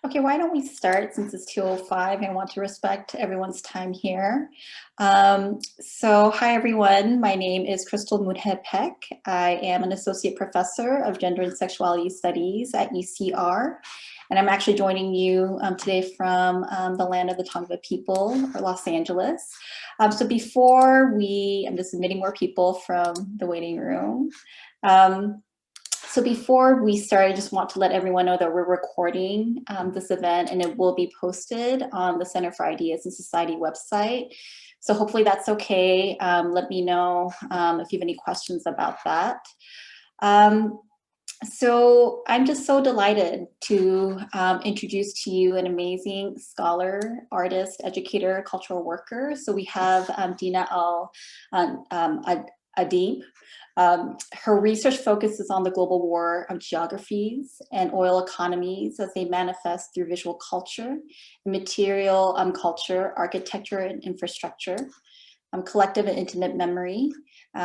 Okay, why don't we start since it's 2:05 and I want to respect everyone's time here. Hi everyone, my name is Crystal Mudheb Peck. I am an associate professor of gender and sexuality studies at UCR. And I'm actually joining you today from the land of the Tongva people, or Los Angeles. I'm just admitting more people from the waiting room. So before we start, I just want to let everyone know that we're recording this event and it will be posted on the Center for Ideas and Society website. So hopefully that's okay. Let me know if you have any questions about that. So I'm just so delighted to introduce to you an amazing scholar, artist, educator, cultural worker. So we have Dena Al-Adeeb. Her research focuses on the global war of geographies and oil economies as they manifest through visual culture, material culture, architecture and infrastructure, collective and intimate memory.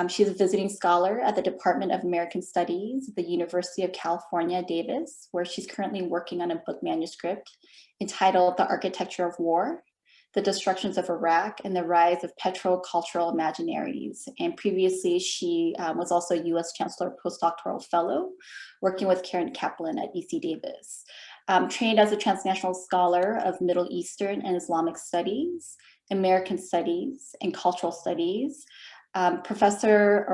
She's a visiting scholar at the Department of American Studies at the University of California, Davis, where she's currently working on a book manuscript entitled The Architecture of War, the Destructions of Iraq and the Rise of Petrocultural Imaginaries. And previously, she was also U.S. Chancellor Postdoctoral Fellow, working with Karen Kaplan at UC Davis. Trained as a transnational scholar of Middle Eastern and Islamic studies, American studies, and cultural studies, Dr.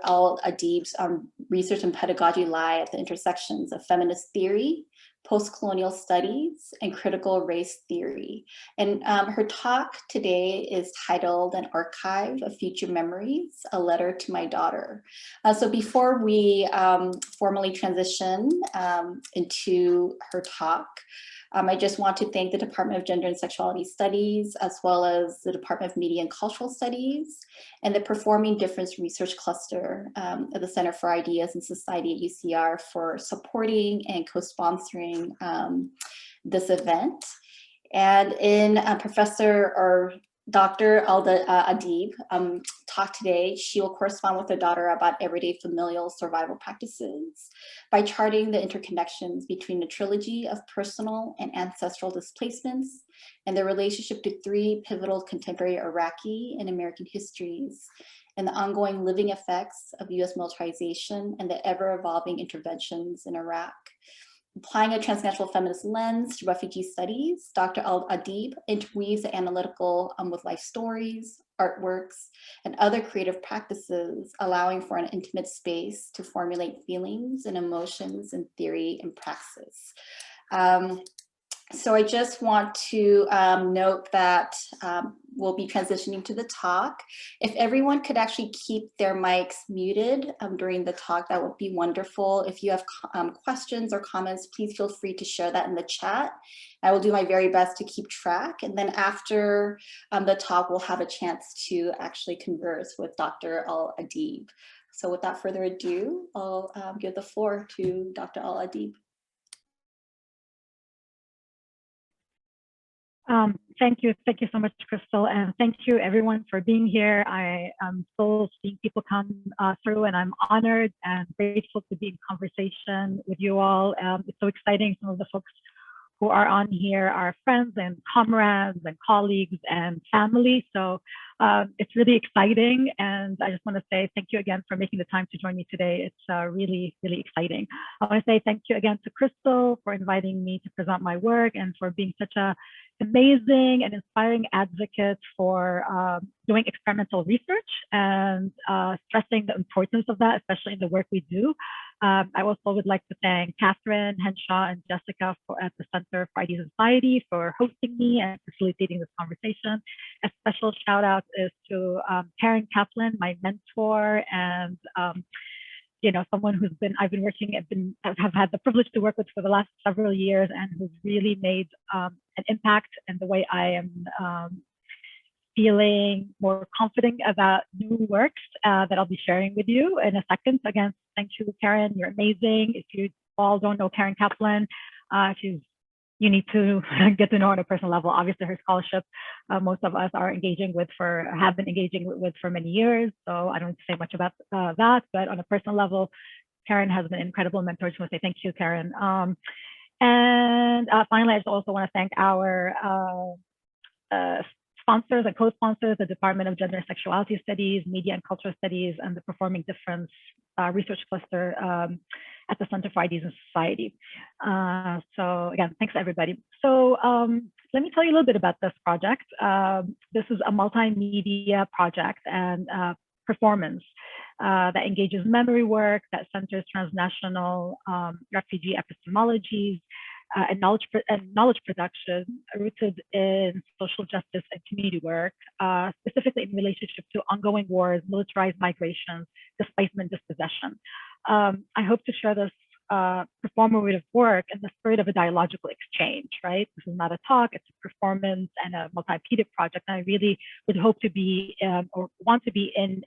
Al-Adeeb's research and pedagogy lie at the intersections of feminist theory, post-colonial studies, and critical race theory. And her talk today is titled An Archive of Future Memories, A Letter to My Daughter. So before we formally transition into her talk, I just want to thank the Department of Gender and Sexuality Studies, as well as the Department of Media and Cultural Studies, and the Performing Difference Research Cluster of the Center for Ideas and Society at UCR for supporting and co-sponsoring this event. And in Dr. Al-Adeeb talk today, she will correspond with her daughter about everyday familial survival practices by charting the interconnections between the trilogy of personal and ancestral displacements and their relationship to three pivotal contemporary Iraqi and American histories and the ongoing living effects of US militarization and the ever-evolving interventions in Iraq. Applying a transnational feminist lens to refugee studies, Dr. Al-Adeeb interweaves the analytical with life stories, artworks, and other creative practices, allowing for an intimate space to formulate feelings and emotions in theory and praxis. So I just want to note that we'll be transitioning to the talk. If everyone could actually keep their mics muted during the talk, that would be wonderful. If you have questions or comments, please feel free to share that in the chat. I will do my very best to keep track. And then after the talk, we'll have a chance to actually converse with Dr. Al-Adeeb. So without further ado, I'll give the floor to Dr. Al-Adeeb. Thank you so much, Crystal, and thank you everyone for being here. I am still seeing people come through, and I'm honored and grateful to be in conversation with you all. It's so exciting. Some of the folks who are on here are friends and comrades and colleagues and family. So it's really exciting. And I just want to say thank you again for making the time to join me today. It's really, really exciting. I want to say thank you again to Crystal for inviting me to present my work and for being such an amazing and inspiring advocate for doing experimental research and stressing the importance of that, especially in the work we do. I also would like to thank Catherine, Henshaw, and Jessica at the Center for Ideas and Society for hosting me and facilitating this conversation. A special shout out is to Karen Kaplan, my mentor, and someone I've had the privilege to work with for the last several years, and who's really made an impact in the way I am feeling more confident about new works that I'll be sharing with you in a second. So again, thank you, Karen. You're amazing. If you all don't know Karen Kaplan, you need to get to know her on a personal level. Obviously, her scholarship, most of us have been engaging with for many years. So I don't need to say much about that, but on a personal level, Karen has been an incredible mentor. I just want to say thank you, Karen. And finally, I just also want to thank our sponsors and co-sponsors, the Department of Gender and Sexuality Studies, Media and Cultural Studies, and the Performing Difference Research Cluster at the Center for Ideas in Society. So again, thanks everybody. So let me tell you a little bit about this project. This is a multimedia project and performance that engages memory work, that centers transnational refugee epistemologies, and knowledge production rooted in social justice and community work, specifically in relationship to ongoing wars, militarized migrations, displacement, dispossession. I hope to share this performative work in the spirit of a dialogical exchange, right? This is not a talk, it's a performance and a multimedia project. And I really would hope to be or want to be in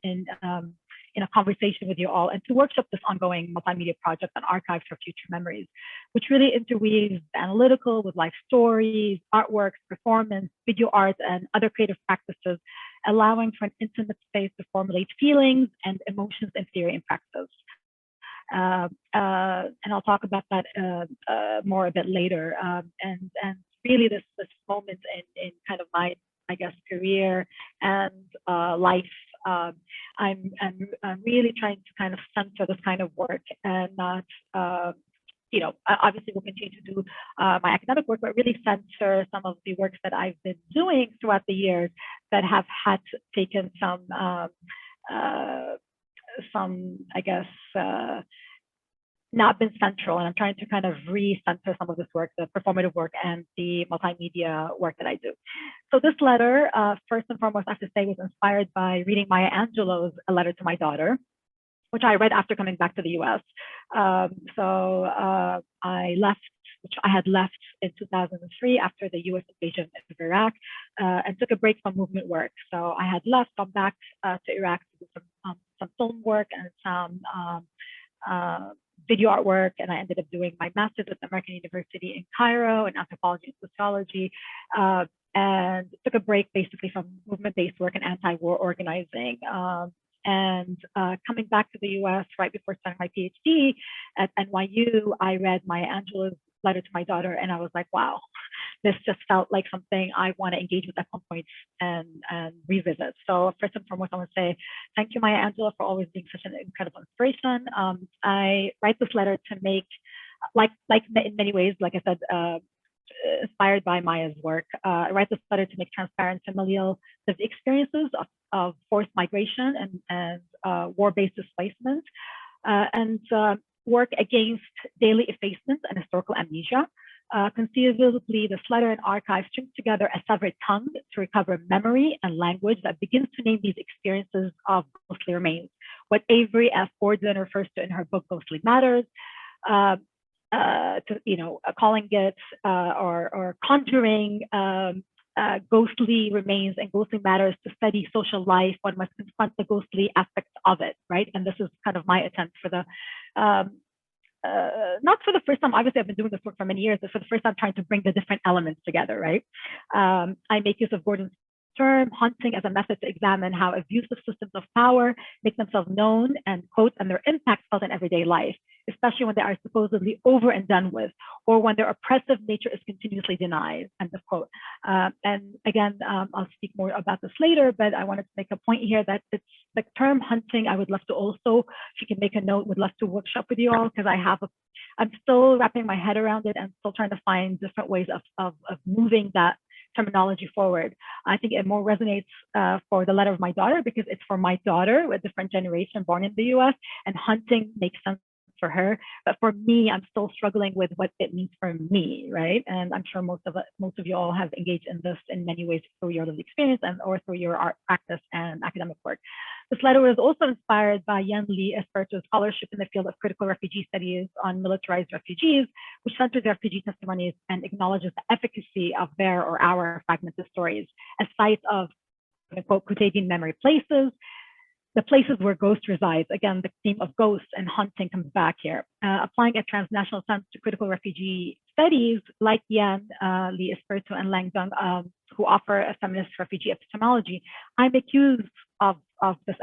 a conversation with you all and to workshop this ongoing multimedia project on archives for future memories, which really interweaves the analytical with life stories, artworks, performance, video art, and other creative practices, allowing for an intimate space to formulate feelings and emotions in theory and practice. And I'll talk about that more a bit later. And really this moment in kind of my, I guess, career and life, I'm really trying to kind of center this kind of work and not, you know, obviously we'll continue to do my academic work, but really center some of the works that I've been doing throughout the years that have had taken some, I guess, not been central, and I'm trying to kind of re-center some of this work, the performative work and the multimedia work that I do. So this letter, first and foremost, I have to say, was inspired by reading Maya Angelou's A Letter to My Daughter, which I read after coming back to the US. I left, which I had left in 2003 after the US invasion of Iraq, and took a break from movement work. So I had left, gone back to Iraq to do some film work and some video artwork, and I ended up doing my master's at the American University in Cairo in anthropology and sociology, and took a break basically from movement-based work and anti-war organizing. And coming back to the US right before starting my PhD at NYU, I read Maya Angelou's Letter to My Daughter, and I was like, wow, this just felt like something I want to engage with at some point and revisit. So first and foremost, I want to say thank you, Maya Angelou, for always being such an incredible inspiration. I write this letter to make, like in many ways, like I said, inspired by Maya's work. I write this letter to make transparent familial lived experiences of forced migration and war-based displacement, and work against daily effacement and historical amnesia. Conceivably, this letter and archive strings together a severed tongue to recover memory and language that begins to name these experiences of ghostly remains, what Avery F. Gordon refers to in her book Ghostly Matters, calling it or conjuring ghostly remains and ghostly matters to study social life. One must confront the ghostly aspects of it, right? And this is kind of my attempt for the not for the first time, obviously I've been doing this work for many years, but for the first time trying to bring the different elements together, right? I make use of Gordon's term, hunting, as a method to examine how abusive systems of power make themselves known and quote, and their impact felt in everyday life, especially when they are supposedly over and done with, or when their oppressive nature is continuously denied, end of quote. And again, I'll speak more about this later, but I wanted to make a point here that it's the term hunting, I would love to also, if you can make a note, would love to workshop with you all, because I'm still wrapping my head around it and still trying to find different ways of moving that terminology forward. I think it more resonates for the letter of my daughter because it's for my daughter, a different generation born in the US, and hunting makes sense for her. But for me, I'm still struggling with what it means for me, right? And I'm sure most of you all have engaged in this in many ways through your lived experience and or through your art practice and academic work. This letter was also inspired by Yen Lee Esperto's scholarship in the field of critical refugee studies on militarized refugees, which centers refugee testimonies and acknowledges the efficacy of their or our fragmented stories as sites of, quote, quotidian memory places, the places where ghosts reside. Again, the theme of ghosts and hunting comes back here. Applying a transnational sense to critical refugee studies like Yen Lee Esperto and Lang Dong, who offer a feminist refugee epistemology, I make use of this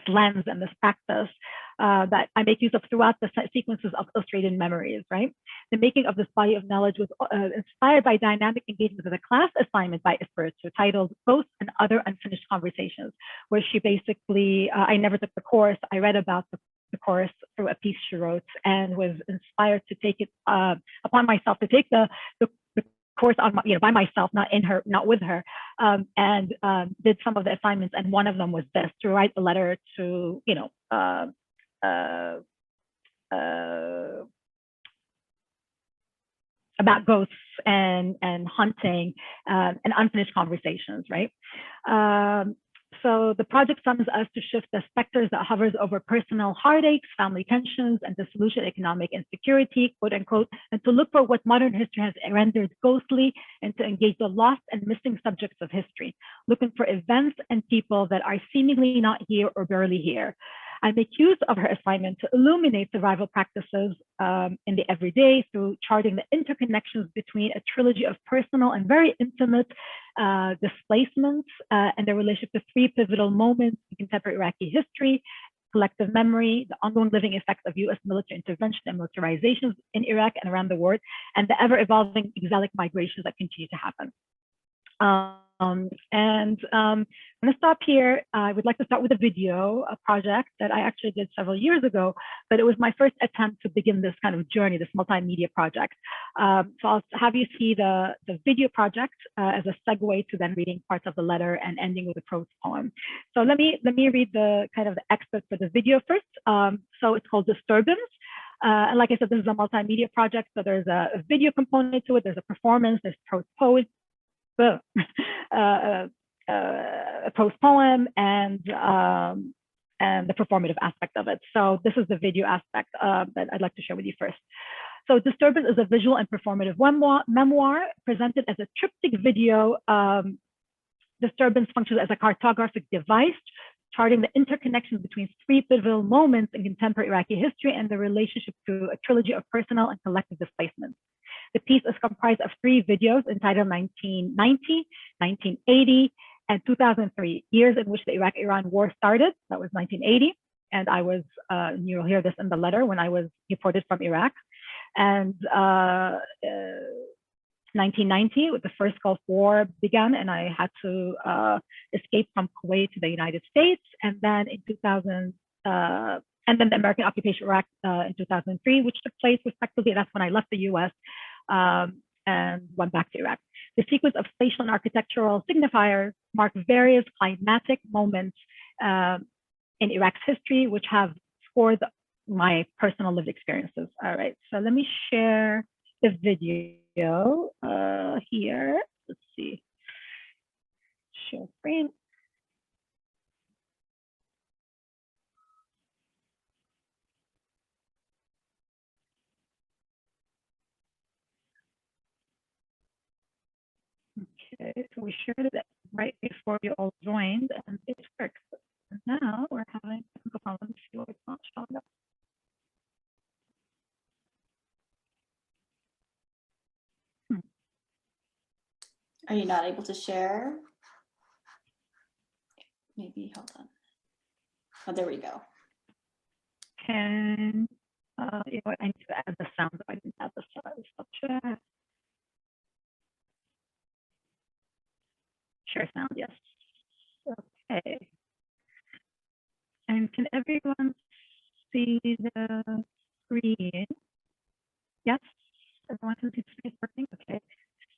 lens and this practice that I make use of throughout the sequences of illustrated memories, right? The making of this body of knowledge was inspired by dynamic engagement with a class assignment by Espiritu titled Ghosts and Other Unfinished Conversations, where she basically, I never took the course, I read about the course through a piece she wrote and was inspired to take it upon myself to take the course on my, by myself, not with her, and did some of the assignments, and one of them was this, to write a letter to about ghosts and hunting and unfinished conversations, right? So the project summons us to shift the specters that hovers over personal heartaches, family tensions, and the solution economic insecurity, quote unquote, and to look for what modern history has rendered ghostly and to engage the lost and missing subjects of history, looking for events and people that are seemingly not here or barely here. I make use of her assignment to illuminate survival practices in the everyday through charting the interconnections between a trilogy of personal and very intimate displacements and their relationship to three pivotal moments in contemporary Iraqi history: collective memory, the ongoing living effects of US military intervention and militarizations in Iraq and around the world, and the ever-evolving exilic migrations that continue to happen. I'm going to stop here. I would like to start with a video, a project that I actually did several years ago, but it was my first attempt to begin this kind of journey, this multimedia project. So I'll have you see the video project as a segue to then reading parts of the letter and ending with a prose poem. So let me read the kind of the excerpt for the video first. So it's called Disturbance. And like I said, this is a multimedia project. So there's a video component to it. There's a performance, there's prose poetry, a prose poem, and the performative aspect of it. So this is the video aspect that I'd like to share with you first. So Disturbance is a visual and performative memoir presented as a triptych video. Disturbance functions as a cartographic device charting the interconnections between three pivotal moments in contemporary Iraqi history and the relationship to a trilogy of personal and collective displacements. The piece is comprised of three videos entitled 1990, 1980, and 2003, years in which the Iraq-Iran war started. That was 1980. And I was, you'll hear this in the letter, when I was deported from Iraq. And 1990, the first Gulf War began, and I had to escape from Kuwait to the United States. And then in 2000, and then the American occupation of Iraq in 2003, which took place respectively. That's when I left the US and went back to Iraq. The sequence of spatial and architectural signifiers mark various climatic moments in Iraq's history, which have scored my personal lived experiences. All right, so let me share the video here. Let's see, share screen. Okay, so we shared it right before you all joined, and it works. And now we're having technical problems. It's not showing up. Are you not able to share? Maybe, hold on. Oh, there we go. Can, you know what, I need to add the sound. I didn't add the sound. Share sound, yes. Okay. And can everyone see the screen? Yes, everyone can see the screen working? Okay.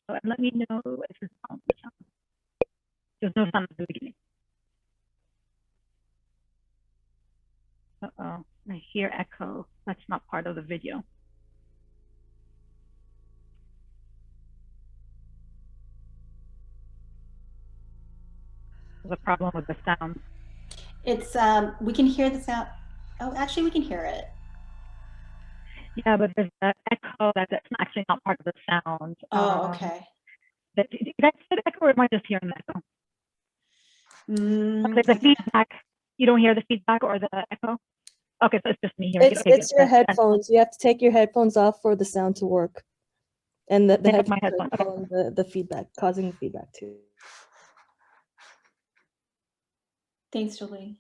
So let me know if there's sound. There's no sound at the beginning. Uh-oh, I hear echo. That's not part of the video. There's a problem with the sound. It's, we can hear the sound. Oh, actually we can hear it. Yeah, but there's an echo that's actually not part of the sound. Oh, okay. Did I say the echo, or am I just hearing the echo? Okay, the feedback. You don't hear the feedback or the echo? Okay, so it's just me hearing it. Okay, it's your headphones. You have to take your headphones off for the sound to work. And the headphones are calling the feedback, causing feedback too. Thanks, Julie.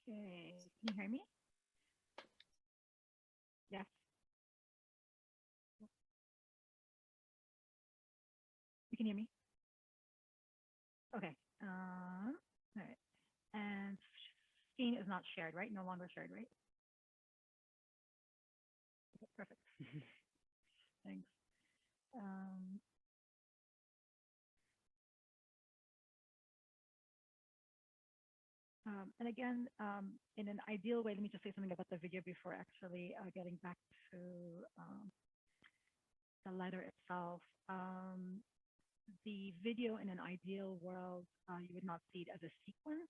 Okay, can you hear me? Yes. You can hear me? Okay. All right. And screen is not shared, right? No longer shared, right? Okay, perfect. Thanks. And again, in an ideal way, let me just say something about the video before actually getting back to the letter itself. The video in an ideal world, you would not see it as a sequence.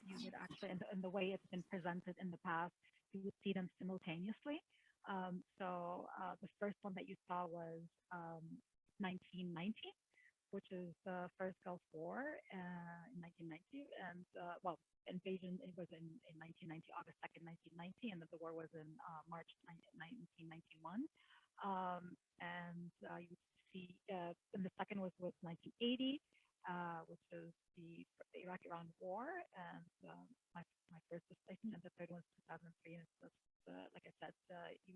You would actually, in the way it's been presented in the past, you would see them simultaneously. So the first one that you saw was 1990, which is the first Gulf War in 1990. And well, invasion, it was in 1990, August 2nd, 1990, and then the war was in March 1991. And you see, and the second was 1980, which is the Iraqi-Iran war, and my first displacement, and the third one was 2003, and it's just, like I said,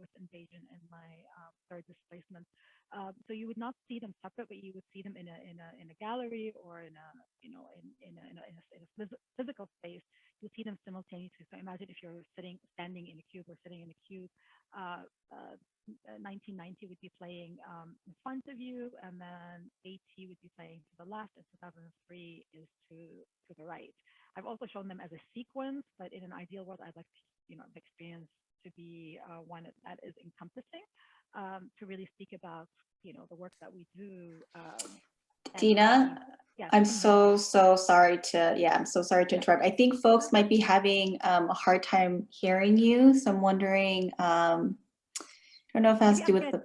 U.S. invasion and my third displacement. So you would not see them separate, but you would see them in a gallery or in a physical space. You see them simultaneously. So imagine if you're standing in a cube or sitting in a cube. 1990 would be playing in front of you, and then 80 would be playing to the left, and 2003 is to the right. I've also shown them as a sequence, but in an ideal world, I'd like the experience to be one that is encompassing, to really speak about the work that we do. Dena, yes, I'm so sorry to I'm so sorry to interrupt. I think folks might be having a hard time hearing you, so I'm wondering. I don't know if it has to do with the.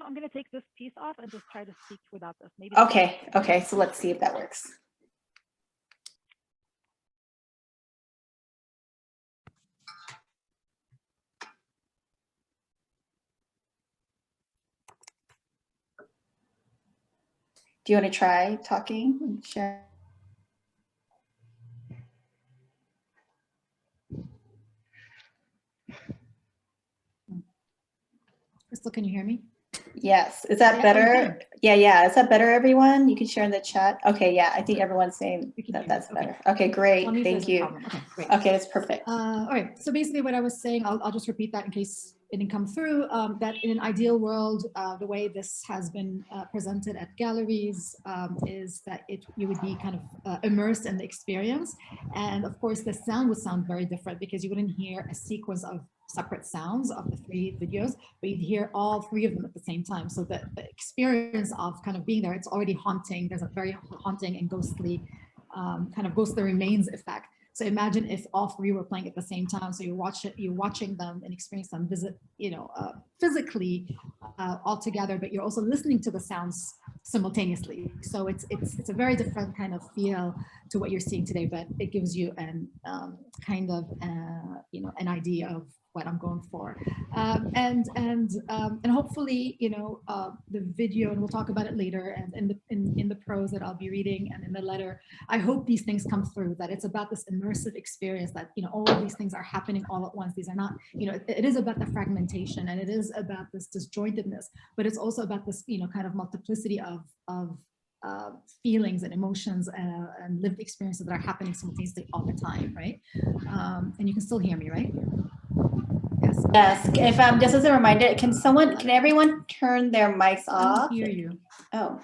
I'm going to take this piece off and just try to speak without this. Maybe. Okay. So let's see if that works. Do you want to try talking and share? Crystal, can you hear me? Yes. Is that better? Yeah. Is that better, everyone? You can share in the chat. Okay. Yeah. I think everyone's saying that that's better. Okay, great. Thank you. Okay, great. Okay, that's perfect. All right. So basically what I was saying, I'll just repeat that in case it didn't come through, that in an ideal world, the way this has been presented at galleries is that you would be kind of immersed in the experience. And of course, the sound would sound very different because you wouldn't hear a sequence of separate sounds of the 3 videos, but you'd hear all 3 of them at the same time. So the experience of kind of being there, it's already haunting. There's a very haunting and ghostly, kind of ghostly remains effect. So imagine if all 3 were playing at the same time. So you're watching them and experience them physically all together, but you're also listening to the sounds simultaneously. So it's a very different kind of feel to what you're seeing today, but it gives you an kind of an idea of what I'm going for, and hopefully the video, and we'll talk about it later, and in the prose that I'll be reading and in the letter, I hope these things come through, that it's about this immersive experience, that all of these things are happening all at once. These are not, it is about the fragmentation, and it is about this disjointedness, but it's also about this kind of multiplicity of feelings and emotions and lived experiences that are happening simultaneously all the time, right? And you can still hear me, right? Yes. If just as a reminder, can everyone turn their mics off? I don't hear you. Oh,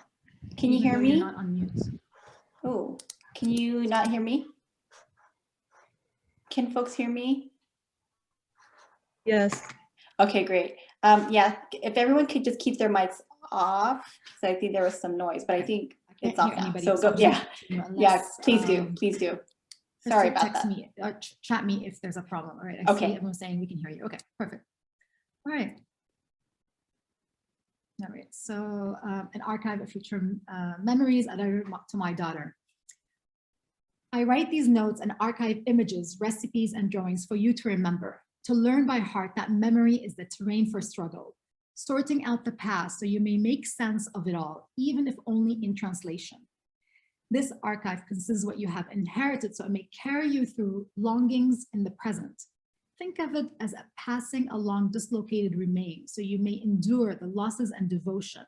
can you hear me? You're not on mute. Oh, can you not hear me? Can folks hear me? Yes. Okay, great. Yeah, if everyone could just keep their mics off, because I think there was some noise, but I think it's off now. So go, yeah, please do. Sorry about that. Text me or chat me if there's a problem. All right, I see everyone saying we can hear you. Okay, perfect. All right. All right, so an archive of future memories added to my daughter. I write these notes and archive images, recipes, and drawings for you to remember, to learn by heart that memory is the terrain for struggle, sorting out the past so you may make sense of it all, even if only in translation. This archive considers what you have inherited so it may carry you through longings in the present. Think of it as a passing along dislocated remains so you may endure the losses and devotion.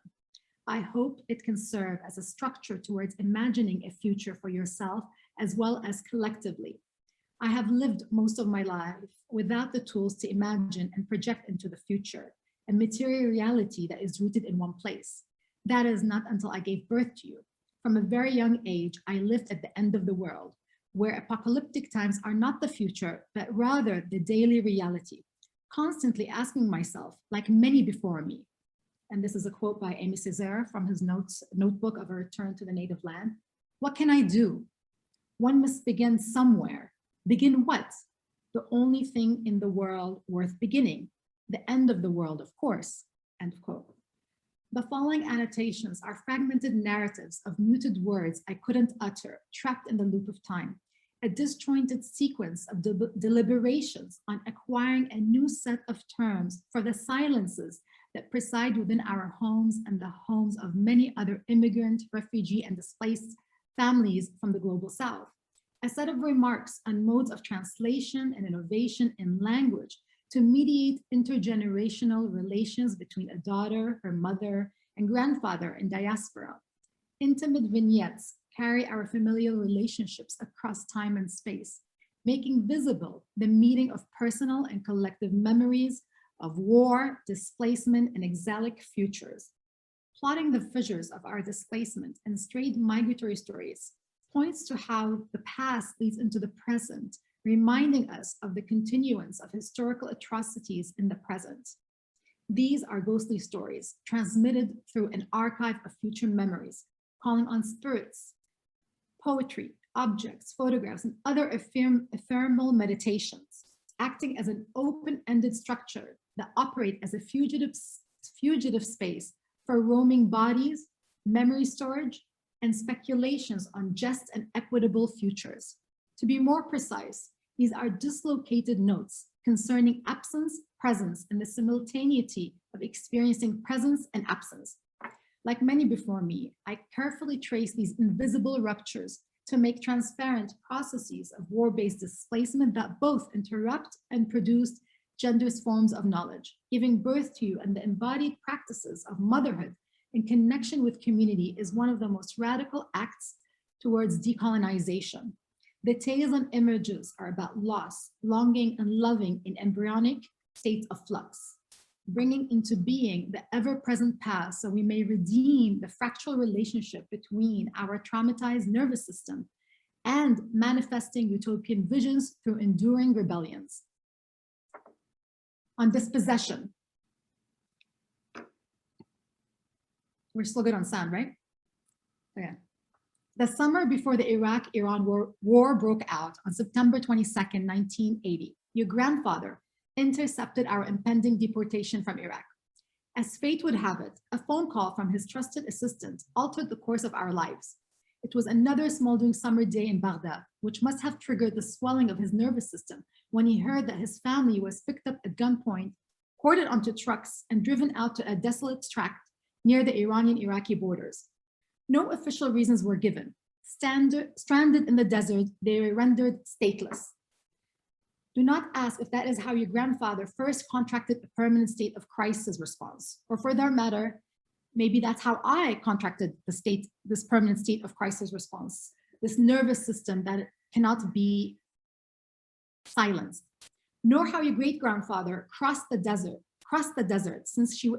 I hope it can serve as a structure towards imagining a future for yourself as well as collectively. I have lived most of my life without the tools to imagine and project into the future, a material reality that is rooted in one place. That is not until I gave birth to you. From a very young age, I lived at the end of the world, where apocalyptic times are not the future, but rather the daily reality, constantly asking myself, like many before me, and this is a quote by Aimé Césaire from his notebook of a return to the native land, what can I do? One must begin somewhere. Begin what? The only thing in the world worth beginning. The end of the world, of course, end quote. The following annotations are fragmented narratives of muted words I couldn't utter, trapped in the loop of time, a disjointed sequence of deliberations on acquiring a new set of terms for the silences that preside within our homes and the homes of many other immigrant, refugee, and displaced families from the global South. A set of remarks on modes of translation and innovation in language to mediate intergenerational relations between a daughter, her mother, and grandfather in diaspora. Intimate vignettes carry our familial relationships across time and space, making visible the meeting of personal and collective memories of war, displacement, and exilic futures. Plotting the fissures of our displacement and strayed migratory stories points to how the past leads into the present, reminding us of the continuance of historical atrocities in the present. These are ghostly stories transmitted through an archive of future memories, calling on spirits, poetry, objects, photographs, and other ephemeral meditations, acting as an open-ended structure that operate as a fugitive space for roaming bodies, memory storage, and speculations on just and equitable futures. To be more precise, these are dislocated notes concerning absence, presence, and the simultaneity of experiencing presence and absence. Like many before me, I carefully trace these invisible ruptures to make transparent processes of war-based displacement that both interrupt and produce gender's forms of knowledge. Giving birth to you and the embodied practices of motherhood in connection with community is one of the most radical acts towards decolonization. The tales and images are about loss, longing, and loving in embryonic states of flux, bringing into being the ever-present past so we may redeem the fractal relationship between our traumatized nervous system and manifesting utopian visions through enduring rebellions. On dispossession. We're still good on sound, right? Okay. The summer before the Iraq-Iran war broke out on September 22nd, 1980, your grandfather intercepted our impending deportation from Iraq. As fate would have it, a phone call from his trusted assistant altered the course of our lives. It was another smoldering summer day in Baghdad, which must have triggered the swelling of his nervous system when he heard that his family was picked up at gunpoint, hoarded onto trucks, and driven out to a desolate tract near the Iranian-Iraqi borders. No official reasons were given. Stranded in the desert, they were rendered stateless. Do not ask if that is how your grandfather first contracted a permanent state of crisis response, or for that matter, maybe that's how I contracted this permanent state of crisis response, this nervous system that cannot be silenced. Nor how your great-grandfather crossed the desert since she,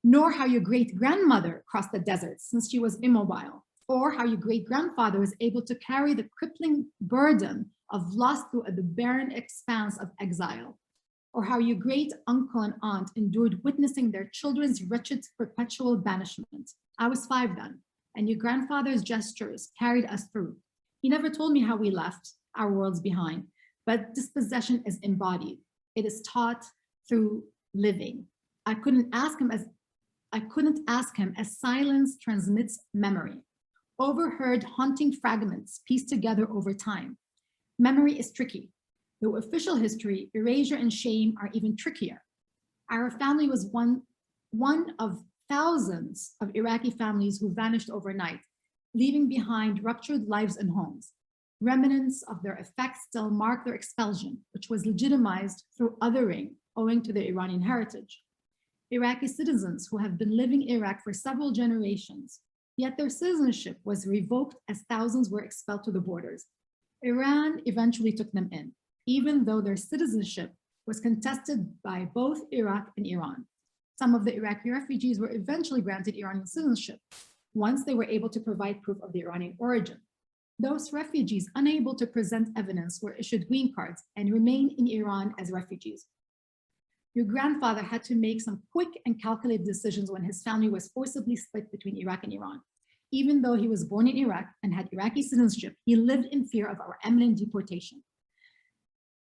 nor how your great-grandmother crossed the desert since she was immobile, or how your great-grandfather was able to carry the crippling burden of loss through the barren expanse of exile, or how your great-uncle and aunt endured witnessing their children's wretched perpetual banishment. I was 5 then, and your grandfather's gestures carried us through. He never told me how we left our worlds behind, but dispossession is embodied. It is taught through living. I couldn't ask him as silence transmits memory. Overheard haunting fragments pieced together over time. Memory is tricky. Though official history, erasure and shame are even trickier. Our family was one of thousands of Iraqi families who vanished overnight, leaving behind ruptured lives and homes. Remnants of their effects still mark their expulsion, which was legitimized through othering owing to their Iranian heritage. Iraqi citizens who have been living in Iraq for several generations, yet their citizenship was revoked as thousands were expelled to the borders. Iran eventually took them in, even though their citizenship was contested by both Iraq and Iran. Some of the Iraqi refugees were eventually granted Iranian citizenship once they were able to provide proof of their Iranian origin. Those refugees unable to present evidence were issued green cards and remain in Iran as refugees. Your grandfather had to make some quick and calculated decisions when his family was forcibly split between Iraq and Iran. Even though he was born in Iraq and had Iraqi citizenship, he lived in fear of our imminent deportation.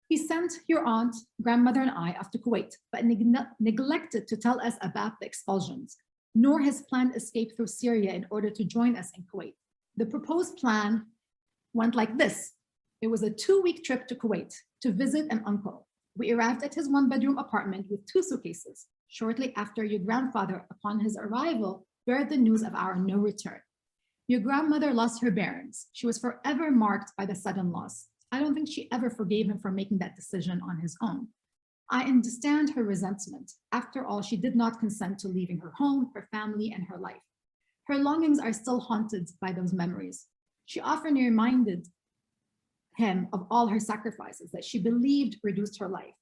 He sent your aunt, grandmother, and I off to Kuwait, but neglected to tell us about the expulsions, nor his planned escape through Syria in order to join us in Kuwait. The proposed plan went like this. It was a 2-week trip to Kuwait to visit an uncle. We arrived at his 1-bedroom apartment with 2 suitcases. Shortly after, your grandfather, upon his arrival, bear the news of our no return. Your grandmother lost her bearings. She was forever marked by the sudden loss. I don't think she ever forgave him for making that decision on his own. I understand her resentment. After all, she did not consent to leaving her home, her family, and her life. Her longings are still haunted by those memories. She often reminded him of all her sacrifices that she believed reduced her life.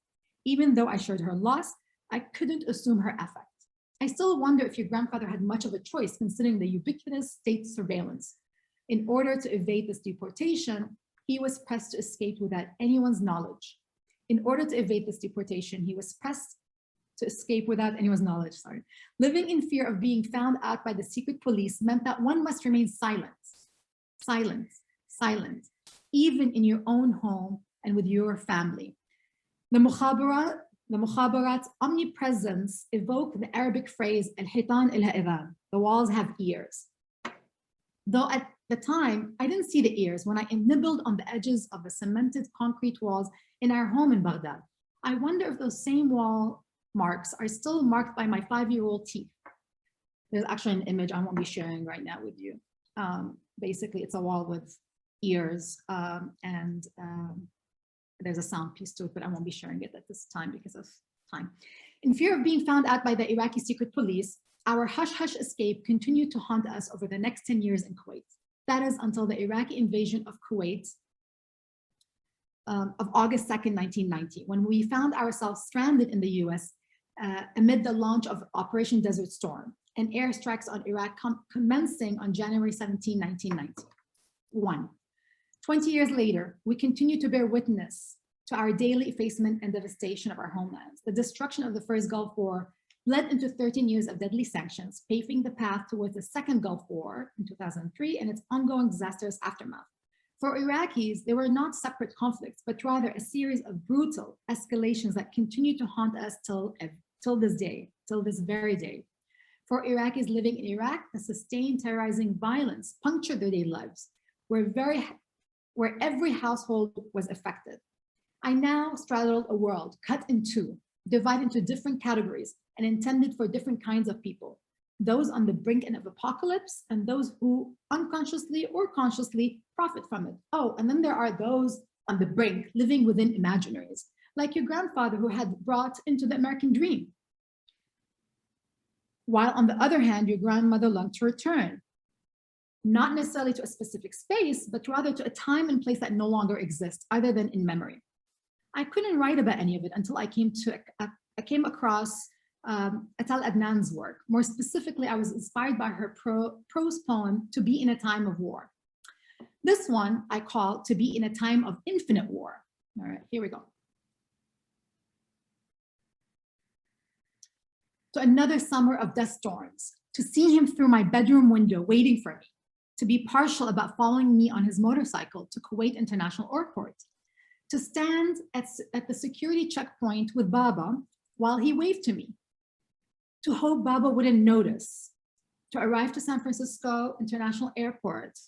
Even though I shared her loss, I couldn't assume her affect. I still wonder if your grandfather had much of a choice considering the ubiquitous state surveillance. In order to evade this deportation, he was pressed to escape without anyone's knowledge. In order to evade this deportation, he was pressed to escape without anyone's knowledge, sorry. Living in fear of being found out by the secret police meant that one must remain silent, even in your own home and with your family. The mukhabarat's omnipresence evoked the Arabic phrase, al-hitan ilha idhan, the walls have ears. Though at the time, I didn't see the ears when I nibbled on the edges of the cemented concrete walls in our home in Baghdad. I wonder if those same wall marks are still marked by my 5-year-old teeth. There's actually an image I won't be sharing right now with you. Basically, it's a wall with ears and there's a sound piece to it, but I won't be sharing it at this time because of time. In fear of being found out by the Iraqi secret police, our hush-hush escape continued to haunt us over the next 10 years in Kuwait. That is until the Iraqi invasion of Kuwait of August 2nd, 1990, when we found ourselves stranded in the US amid the launch of Operation Desert Storm and airstrikes on Iraq commencing on January 17, 1991. 20 years later, we continue to bear witness to our daily effacement and devastation of our homelands. The destruction of the first Gulf War led into 13 years of deadly sanctions, paving the path towards the second Gulf War in 2003 and its ongoing disastrous aftermath. For Iraqis, they were not separate conflicts, but rather a series of brutal escalations that continue to haunt us till this very day. For Iraqis living in Iraq, the sustained terrorizing violence punctured their daily lives, where every household was affected. I now straddle a world cut in two, divided into different categories and intended for different kinds of people. Those on the brink of apocalypse and those who unconsciously or consciously profit from it. Oh, and then there are those on the brink living within imaginaries, like your grandfather who had brought into the American dream. While on the other hand, your grandmother longed to return, not necessarily to a specific space, but rather to a time and place that no longer exists other than in memory. I couldn't write about any of it until I came across Atal Adnan's work. More specifically, I was inspired by her prose poem, To Be in a Time of War. This one I call To Be in a Time of Infinite War. All right, here we go. To another summer of dust storms, to see him through my bedroom window waiting for me, to be partial about following me on his motorcycle to Kuwait International Airport, to stand at the security checkpoint with Baba while he waved to me, to hope Baba wouldn't notice, to arrive to San Francisco International Airport,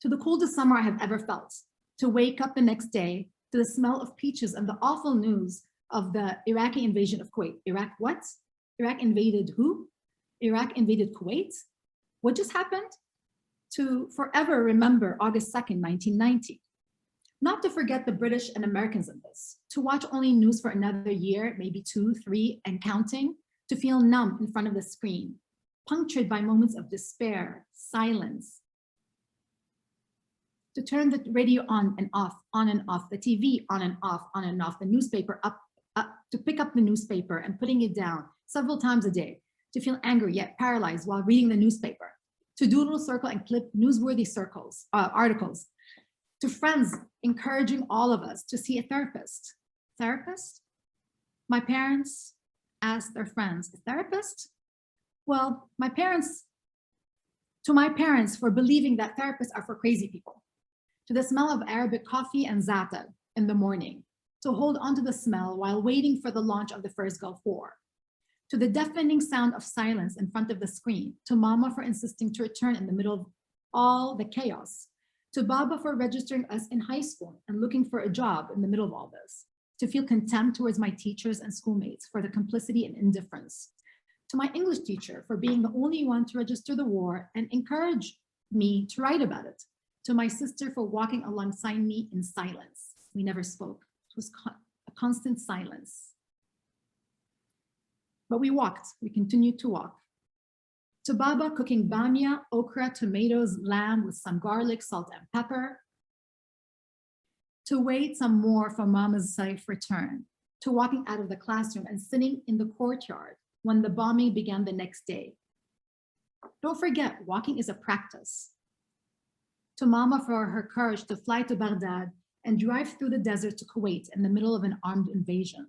to the coldest summer I have ever felt, to wake up the next day to the smell of peaches and the awful news of the Iraqi invasion of Kuwait. Iraq what? Iraq invaded who? Iraq invaded Kuwait? What just happened? to forever remember August 2nd, 1990. Not to forget the British and Americans in this, to watch only news for another year, maybe 2, 3, and counting, to feel numb in front of the screen, punctured by moments of despair, silence, to turn the radio on and off, the TV on and off, the newspaper up, to pick up the newspaper and putting it down several times a day, to feel angry yet paralyzed while reading the newspaper, to doodle, circle, and clip newsworthy articles, to friends encouraging all of us to see a therapist. Therapist? My parents asked their friends, a therapist? Well, to my parents for believing that therapists are for crazy people, to the smell of Arabic coffee and za'atar in the morning, to hold onto the smell while waiting for the launch of the first Gulf War, to the deafening sound of silence in front of the screen, to Mama for insisting to return in the middle of all the chaos, to Baba for registering us in high school and looking for a job in the middle of all this, to feel contempt towards my teachers and schoolmates for the complicity and indifference, to my English teacher for being the only one to register the war and encourage me to write about it, to my sister for walking alongside me in silence. We never spoke. It was a constant silence. But we walked, we continued to walk. To Baba cooking bamia, okra, tomatoes, lamb with some garlic, salt, and pepper. To wait some more for Mama's safe return. To walking out of the classroom and sitting in the courtyard when the bombing began the next day. Don't forget, walking is a practice. To Mama for her courage to fly to Baghdad and drive through the desert to Kuwait in the middle of an armed invasion.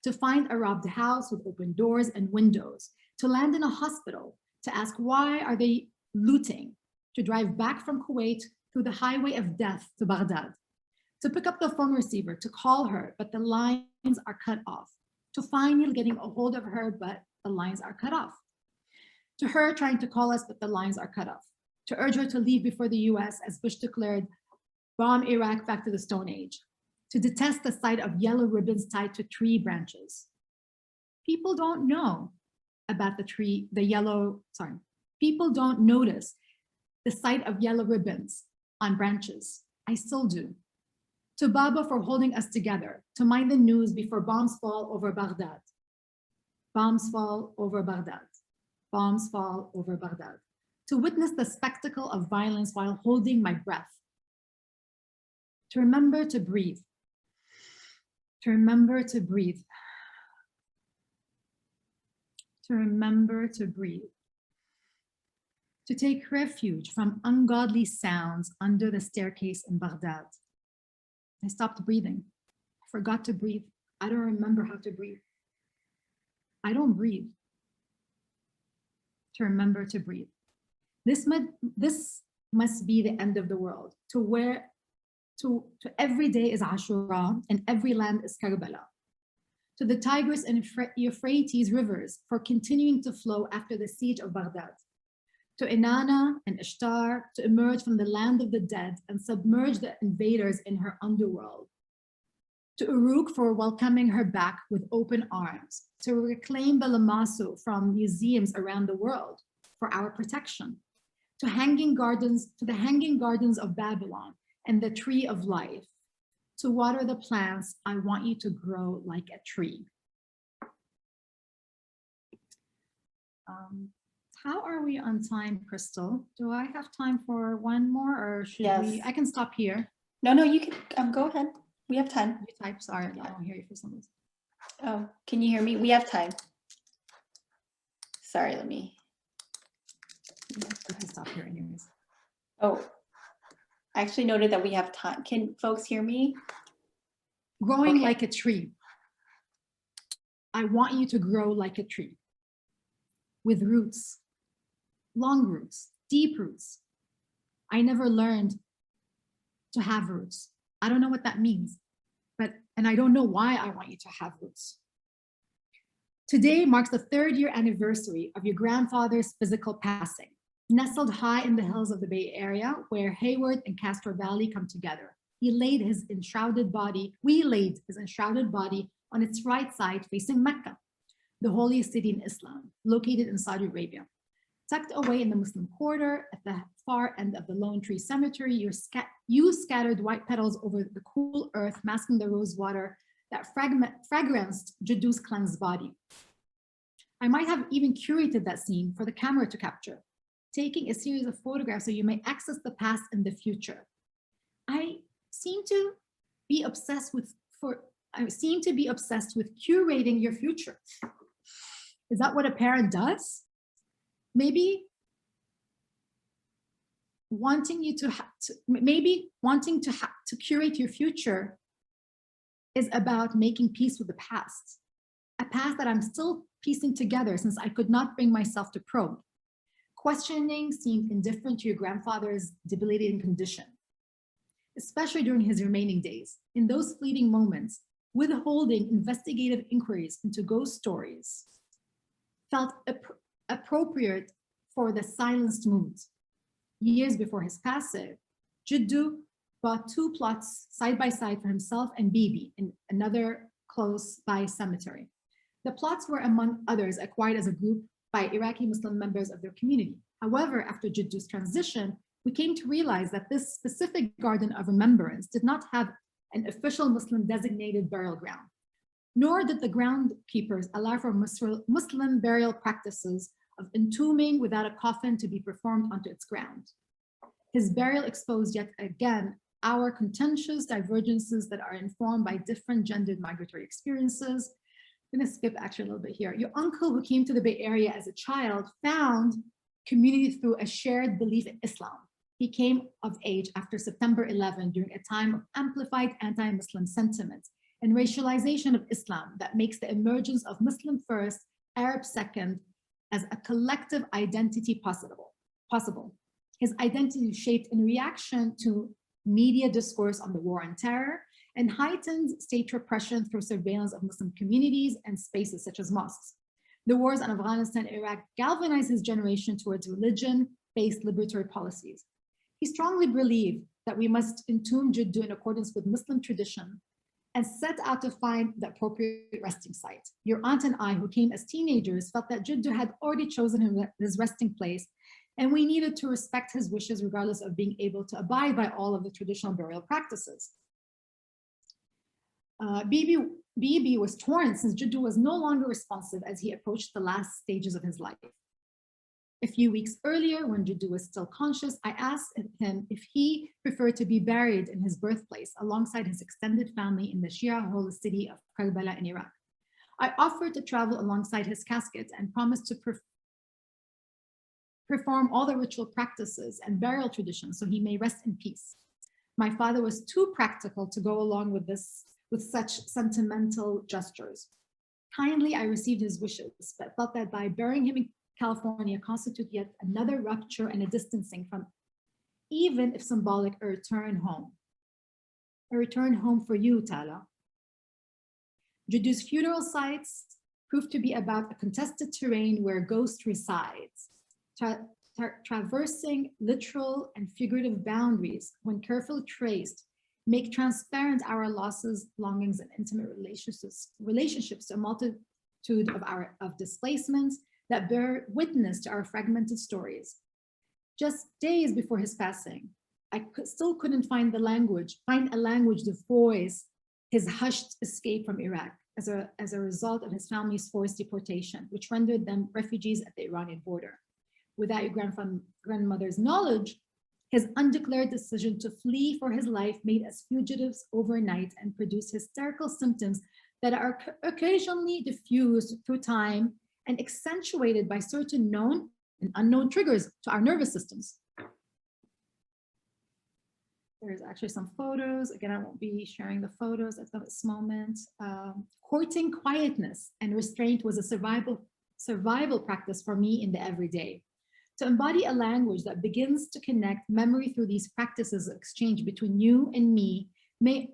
To find a robbed house with open doors and windows. To land in a hospital. To ask why are they looting, to drive back from Kuwait through the highway of death to Baghdad, to pick up the phone receiver, to call her, but the lines are cut off, to finally getting a hold of her, but the lines are cut off, to her trying to call us, but the lines are cut off, to urge her to leave before the US, as Bush declared, bomb Iraq back to the Stone Age, to detest the sight of yellow ribbons tied to tree branches. People don't know about people don't notice the sight of yellow ribbons on branches. I still do. To Baba for holding us together, to mind the news before bombs fall over Baghdad. Bombs fall over Baghdad. Bombs fall over Baghdad. To witness the spectacle of violence while holding my breath. To remember to breathe. To remember to breathe. To remember to breathe, to take refuge from ungodly sounds under the staircase in Baghdad. I stopped breathing. I forgot to breathe. I don't remember how to breathe. I don't breathe. To remember to breathe. This must be the end of the world, to every day is Ashura and every land is Karbala. To the Tigris and Euphrates rivers for continuing to flow after the siege of Baghdad. To Inanna and Ishtar to emerge from the land of the dead and submerge the invaders in her underworld. To Uruk for welcoming her back with open arms. To reclaim the Lamasu from museums around the world for our protection. To the hanging gardens of Babylon and the tree of life. To water the plants, I want you to grow like a tree. How are we on time, Crystal? Do I have time for one more or should we? I can stop here. No, you can go ahead. We have time. You type, sorry, I don't hear you for some reason. Oh, can you hear me? We have time. Sorry, let me. We can stop here anyways. Oh. I actually noted that we have time. Can folks hear me? Growing like a tree. I want you to grow like a tree with roots, long roots, deep roots. I never learned to have roots. I don't know what that means, and I don't know why I want you to have roots. Today marks the 3rd year anniversary of your grandfather's physical passing. Nestled high in the hills of the Bay Area, where Hayward and Castro Valley come together, we laid his enshrouded body on its right side facing Mecca, the holiest city in Islam, located in Saudi Arabia. Tucked away in the Muslim quarter at the far end of the Lone Tree Cemetery, you scattered white petals over the cool earth, masking the rose water that fragranced Jaddu's cleansed body. I might have even curated that scene for the camera to capture, taking a series of photographs so you may access the past and the future. I seem to be obsessed with curating your future. Is that what a parent does? Maybe wanting to curate your future is about making peace with the past, a past that I'm still piecing together since I could not bring myself to probe. Questioning seemed indifferent to your grandfather's debilitating condition, especially during his remaining days. In those fleeting moments, withholding investigative inquiries into ghost stories felt appropriate for the silenced moods. Years before his passing, Jaddu bought 2 plots side by side for himself and Bibi in another close by cemetery. The plots were, among others, acquired as a group by Iraqi Muslim members of their community. However, after Jaddu's transition, we came to realize that this specific garden of remembrance did not have an official Muslim designated burial ground, nor did the groundkeepers allow for Muslim burial practices of entombing without a coffin to be performed onto its ground. His burial exposed yet again our contentious divergences that are informed by different gendered migratory experiences. I'm going to skip actually a little bit here. Your uncle, who came to the Bay Area as a child, found community through a shared belief in Islam. He came of age after September 11 during a time of amplified anti-Muslim sentiments and racialization of Islam that makes the emergence of Muslim first, Arab second as a collective identity possible. His identity is shaped in reaction to media discourse on the war on terror and heightened state repression through surveillance of Muslim communities and spaces such as mosques. The wars in Afghanistan and Iraq galvanized his generation towards religion-based liberatory policies. He strongly believed that we must entomb Jaddu in accordance with Muslim tradition and set out to find the appropriate resting site. Your aunt and I, who came as teenagers, felt that Jaddu had already chosen his resting place, and we needed to respect his wishes regardless of being able to abide by all of the traditional burial practices. Bibi was torn since Jaddu was no longer responsive as he approached the last stages of his life. A few weeks earlier, when Jaddu was still conscious, I asked him if he preferred to be buried in his birthplace alongside his extended family in the Shia holy city of Karbala in Iraq. I offered to travel alongside his casket and promised to perform all the ritual practices and burial traditions so he may rest in peace. My father was too practical to go along with such sentimental gestures. Kindly, I received his wishes, but felt that by burying him in California constitute yet another rupture and a distancing from, even if symbolic, a return home. A return home for you, Tala. Jaddu's funeral sites proved to be about a contested terrain where ghost resides, traversing literal and figurative boundaries when carefully traced, make transparent our losses, longings, and intimate relationships to a multitude of displacements that bear witness to our fragmented stories. Just days before his passing, I still couldn't find a language to voice his hushed escape from Iraq as a result of his family's forced deportation, which rendered them refugees at the Iranian border. Without your grandmother's knowledge, his undeclared decision to flee for his life made us fugitives overnight and produced hysterical symptoms that are occasionally diffused through time and accentuated by certain known and unknown triggers to our nervous systems. There's actually some photos. Again, I won't be sharing the photos at this moment. Courting quietness and restraint was a survival practice for me in the everyday. To embody a language that begins to connect memory through these practices of exchange between you and me may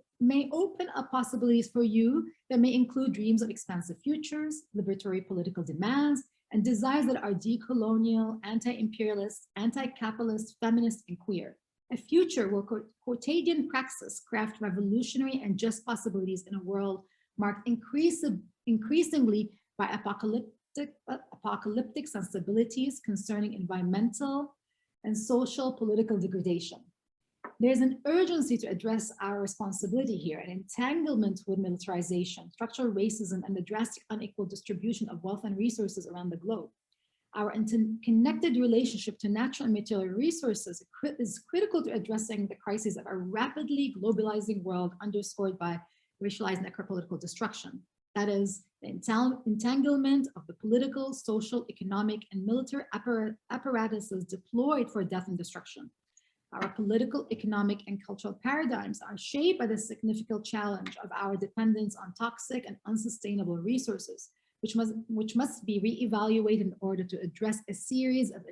open up possibilities for you that may include dreams of expansive futures, liberatory political demands, and desires that are decolonial, anti-imperialist, anti-capitalist, feminist, and queer. A future where quotidian praxis craft revolutionary and just possibilities in a world marked increasingly by apocalyptic sensibilities concerning environmental and social political degradation. There's an urgency to address our responsibility here, an entanglement with militarization, structural racism, and the drastic unequal distribution of wealth and resources around the globe. Our interconnected relationship to natural and material resources is critical to addressing the crises of a rapidly globalizing world underscored by racialized and necropolitical destruction. That is, the entanglement of the political, social, economic, and military apparatuses deployed for death and destruction. Our political, economic, and cultural paradigms are shaped by the significant challenge of our dependence on toxic and unsustainable resources, which must be reevaluated in order to address a series of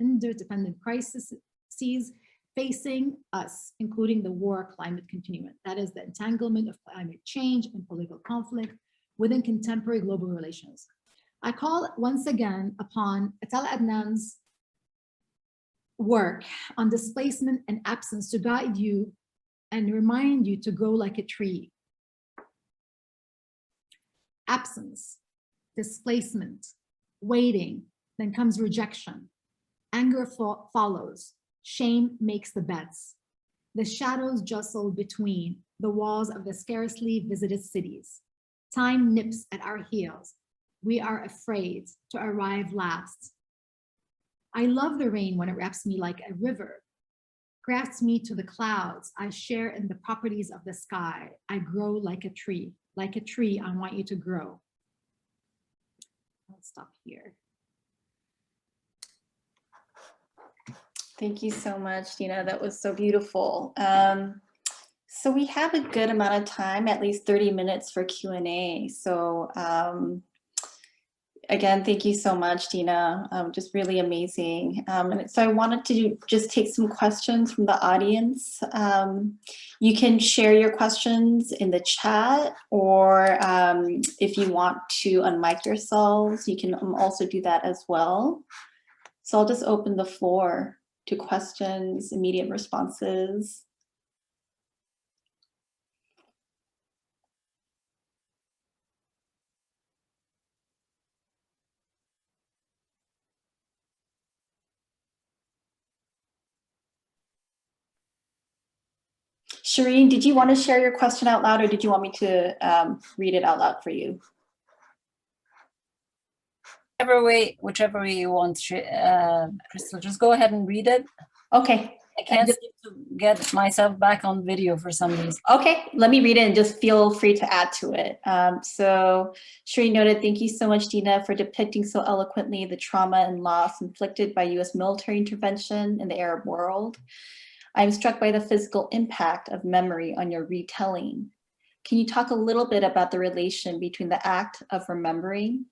interdependent crises facing us, including the war climate continuum. That is the entanglement of climate change and political conflict within contemporary global relations. I call once again upon Atala Adnan's work on displacement and absence to guide you and remind you to grow like a tree. Absence, displacement, waiting, then comes rejection. Anger follows. Shame makes the beds. The shadows jostle between the walls of the scarcely visited cities. Time nips at our heels. We are afraid to arrive last. I love the rain when it wraps me like a river, grafts me to the clouds. I share in the properties of the sky. I grow like a tree. Like a tree, I want you to grow. I'll stop here. Thank you so much, Dena. That was so beautiful. So we have a good amount of time, at least 30 minutes for Q&A. So again, thank you so much, Dena. Just really amazing. And so I wanted to just take some questions from the audience. You can share your questions in the chat, or if you want to unmic yourselves, you can also do that as well. So I'll just open the floor to questions, immediate responses. Shireen, did you want to share your question out loud, or did you want me to read it out loud for you? Whichever way you want, Crystal, just go ahead and read it. Okay. I can't seem to get myself back on video for some reason. Okay, let me read it and just feel free to add to it. So Shireen noted, thank you so much, Dena, for depicting so eloquently the trauma and loss inflicted by US military intervention in the Arab world. I'm struck by the physical impact of memory on your retelling. Can you talk a little bit about the relation between the act of remembering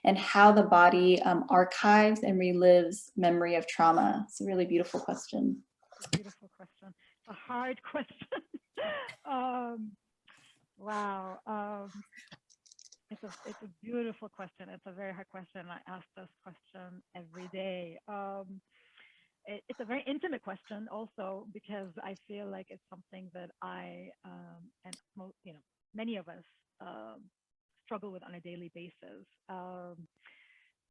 and how the body archives and relives memory of trauma? It's a really beautiful question. Beautiful question. A hard question. Wow. It's a beautiful question. It's a very hard question. I ask this question every day. It's a very intimate question also, because I feel like it's something that I and many of us struggle with on a daily basis.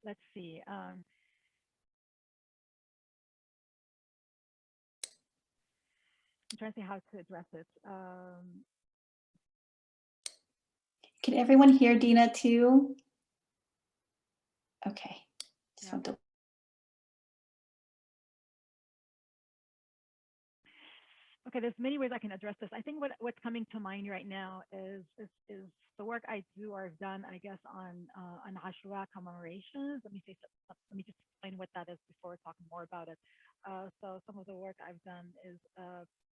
Let's see. I'm trying to see how to address it. Can everyone hear Dena too? Okay. Just want to... Okay, there's many ways I can address this. I think what's coming to mind right now is the work I do or have done, I guess, on Ashura commemorations. Let me just explain what that is before talking more about it. So some of the work I've done is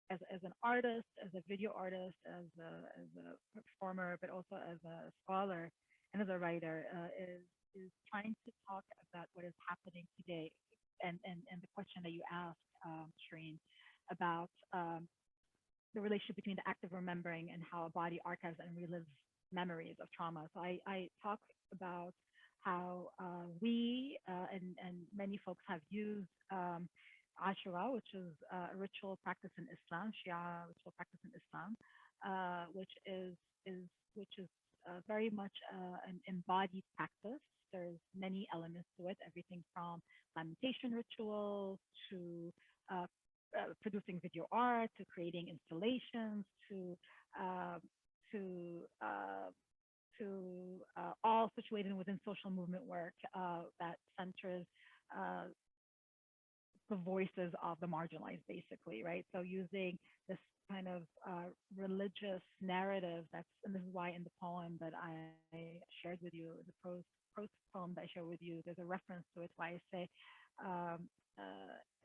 as an artist, as a video artist, as a performer, but also as a scholar and as a writer, is trying to talk about what is happening today, and the question that you asked, Shireen, about the relationship between the act of remembering and how a body archives and relives memories of trauma. So I talk about how we and many folks have used Ashura, which is a ritual practice in Islam, Shia ritual practice in Islam, which is very much an embodied practice. There's many elements to it, everything from lamentation rituals to producing video art, to creating installations, uh, to uh, all situated within social movement work that centers the voices of the marginalized, basically, right? So using this kind of religious narrative and this is why in the poem that I shared with you, the prose poem that I shared with you, there's a reference to it why I say um,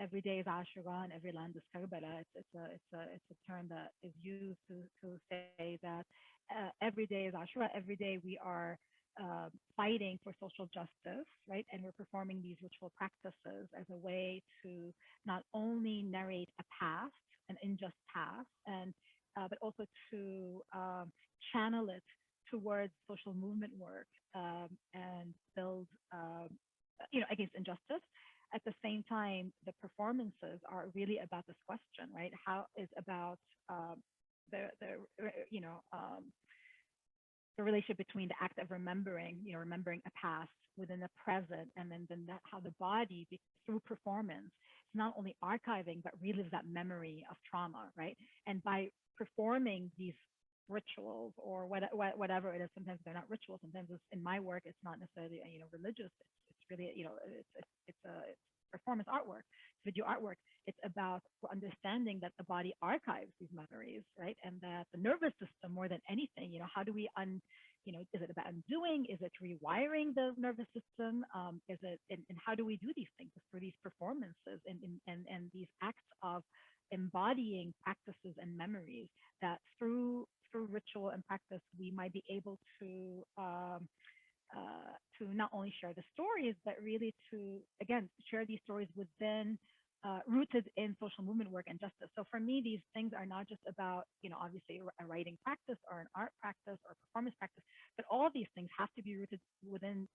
every day is Ashura and every land is Karbala. It's a term that is used to say that every day is Ashura. Every day we are fighting for social justice, right? And we're performing these ritual practices as a way to not only narrate a past, an unjust past, and but also to channel it towards social movement work and build, against injustice. At the same time, the performances are really about this question, right? How is about the the relationship between the act of remembering, remembering a past within the present, and then that how the body, through performance, is not only archiving but relives that memory of trauma, right? And by performing these rituals or whatever it is, sometimes they're not rituals. Sometimes it's, in my work, it's not necessarily religious. It's really it's performance artwork, video artwork. It's about understanding that the body archives these memories, right? And that the nervous system, more than anything, how do we is it about undoing? Is it rewiring the nervous system? Is it, and how do we do these things for these performances and these acts of embodying practices and memories that through ritual and practice we might be able to not only share the stories, but really to, again, share these stories within, rooted in social movement work and justice. So for me, these things are not just about, obviously a writing practice or an art practice or performance practice, but all these things have to be rooted within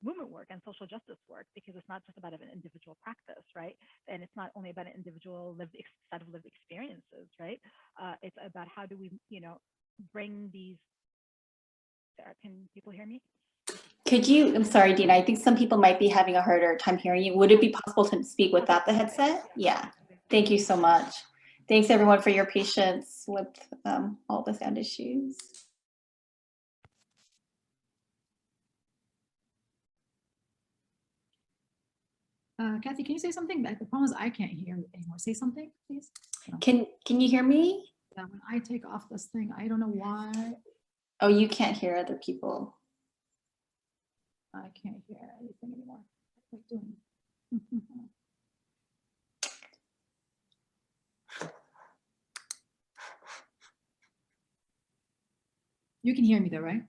movement work and social justice work, because it's not just about an individual practice, right? And it's not only about an individual set of lived experiences, right? It's about how do we, bring these. Can people hear me? Could you, I'm sorry, Dena, I think some people might be having a harder time hearing you. Would it be possible to speak without the headset? Yeah, thank you so much. Thanks everyone for your patience with all the sound issues. Kathy, can you say something? The problem is I can't hear anymore. Say something, please. Can you hear me? Yeah, when I take off this thing, I don't know why. Oh, you can't hear other people. I can't hear anything anymore. What am I doing? You can hear me though, right?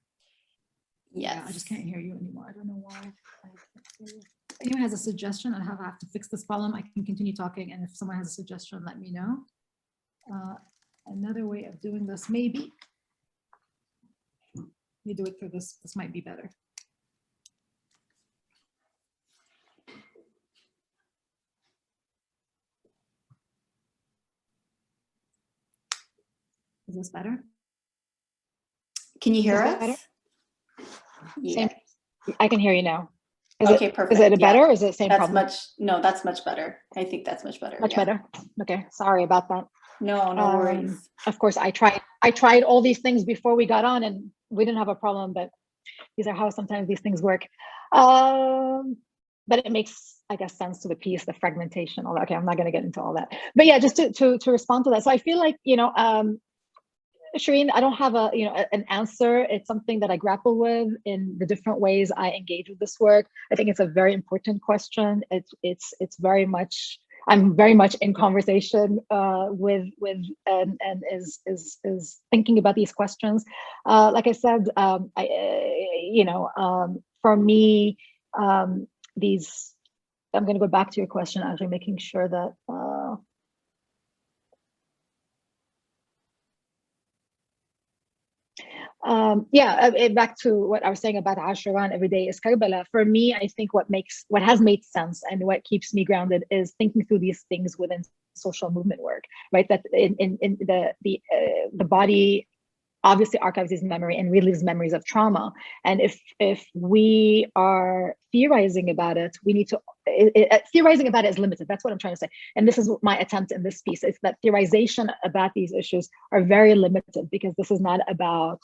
Yes. Yeah, I just can't hear you anymore. I don't know why. I can't hear you. If anyone has a suggestion on how I have to fix this problem, I can continue talking. And if someone has a suggestion, let me know. Another way of doing this, maybe. Let me do it through this. This might be better. Is this better? Can you hear us? Better? Yeah. I can hear you now. Okay, perfect. Is it better or is it the same that's problem? No, that's much better. I think that's much better. Much better. Okay, sorry about that. No worries. Of course, I tried all these things before we got on and we didn't have a problem, but these are how sometimes these things work. But it makes, I guess, sense to the piece, the fragmentation, all that. Okay, I'm not going to get into all that. But yeah, just to respond to that. So I feel like, Shireen, I don't have an answer. It's something that I grapple with in the different ways I engage with this work. I think it's a very important question. It's very much, I'm very much in conversation with and is thinking about these questions. Like I said, for me, these. I'm going to go back to your question, actually making sure that. Back to what I was saying about Ashura and every day is Karbala. For me, I think what has made sense and what keeps me grounded is thinking through these things within social movement work, right? That in the body obviously archives these memory and relives memories of trauma. And if we are theorizing about it, we need to, theorizing about it is limited. That's what I'm trying to say. And this is my attempt in this piece, is that theorization about these issues are very limited, because this is not about,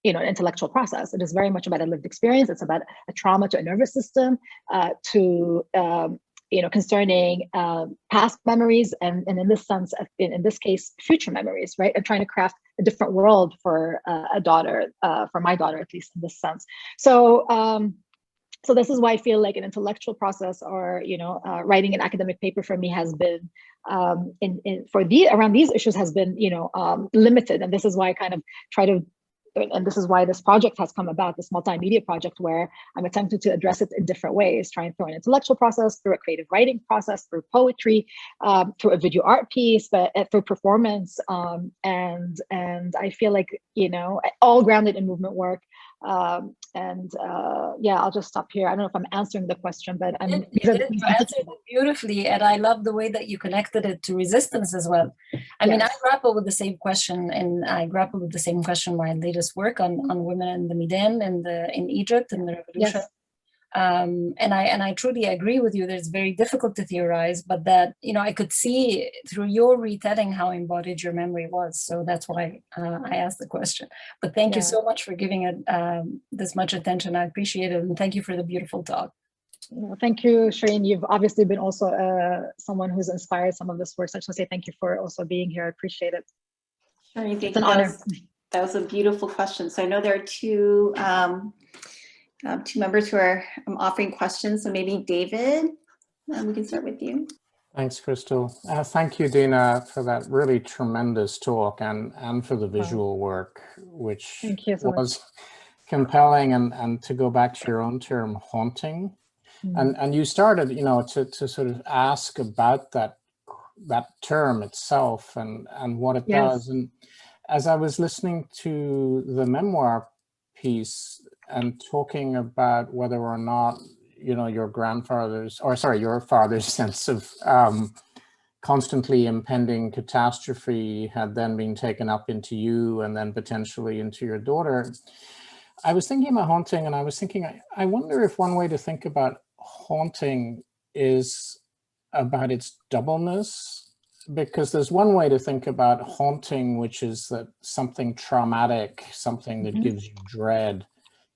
you know, an intellectual process. It is very much about a lived experience. It's about a trauma to a nervous system, you know, concerning past memories, and in this sense, in this case, future memories, right? And trying to craft a different world for a daughter, for my daughter, at least in this sense. So, so this is why I feel like an intellectual process, or, you know, writing an academic paper for me has been, around these issues has been, you know, limited. And this is why I kind of try to, and this is why this project has come about, this multimedia project, where I'm attempting to address it in different ways, trying through an intellectual process, through a creative writing process, through poetry, through a video art piece, but through performance. And I feel like, you know, all grounded in movement work. Yeah, I'll just stop here. I don't know if I'm answering the question, but you answered it beautifully, and I love the way that you connected it to resistance as well. I mean, I grapple with the same question, and I grapple with the same question in my latest work on women in the Midan and in Egypt and the revolution. And I truly agree with you that it's very difficult to theorize, but that, you know, I could see through your retelling how embodied your memory was. So that's why I asked the question. But thank you so much for giving it this much attention. I appreciate it. And thank you for the beautiful talk. Well, thank you, Shireen. You've obviously been also someone who's inspired some of this work. So I just want to say thank you for also being here. I appreciate it. Shireen, it's an honor. That was a beautiful question. So I know there are two members who are offering questions. So maybe David, we can start with you. Thanks, Crystal. Thank you, Dena, for that really tremendous talk, and for the visual work, which was compelling, and to go back to your own term, haunting. And you started, you know, to sort of ask about that term itself and what it does. And as I was listening to the memoir piece and talking about whether or not, you know, your father's sense of constantly impending catastrophe had then been taken up into you and then potentially into your daughter, I was thinking about haunting, and I was thinking, I wonder if one way to think about haunting is about its doubleness, because there's one way to think about haunting, which is that something traumatic, something that gives you dread,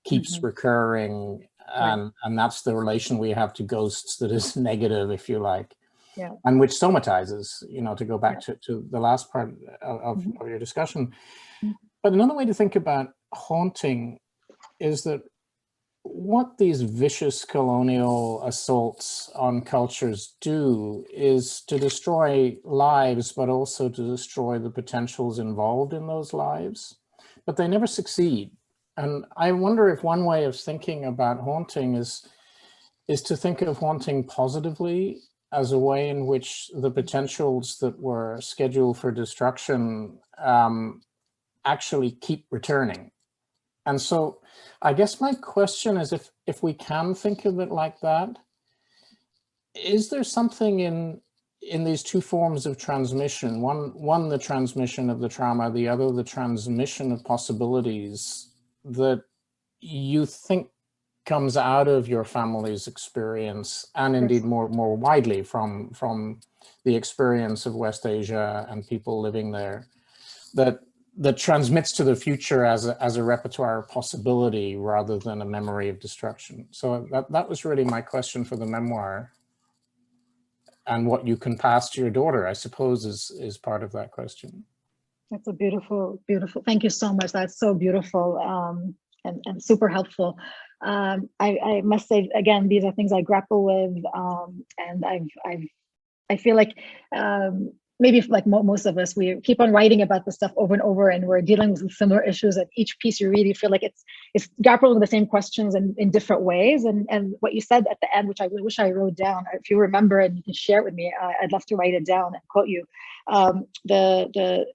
keeps recurring, and that's the relation we have to ghosts that is negative, if you like, and which somatizes, you know, to go back to the last part of your discussion. But another way to think about haunting is that what these vicious colonial assaults on cultures do is to destroy lives, but also to destroy the potentials involved in those lives, but they never succeed. And I wonder if one way of thinking about haunting is to think of haunting positively, as a way in which the potentials that were scheduled for destruction actually keep returning. And so I guess my question is, if we can think of it like that, is there something in these two forms of transmission, one the transmission of the trauma, the other the transmission of possibilities, that you think comes out of your family's experience, and indeed more widely from the experience of West Asia and people living there, that transmits to the future as a repertoire of possibility rather than a memory of destruction? So that was really my question for the memoir. And what you can pass to your daughter, I suppose, is part of that question. That's a beautiful, beautiful. Thank you so much. That's so beautiful and super helpful. I must say, again, these are things I grapple with, and I feel like maybe like most of us, we keep on writing about this stuff over and over, and we're dealing with similar issues. And each piece you read, you feel like it's grappling with the same questions in different ways. And what you said at the end, which I wish I wrote down, if you remember and you can share it with me, I'd love to write it down and quote you. The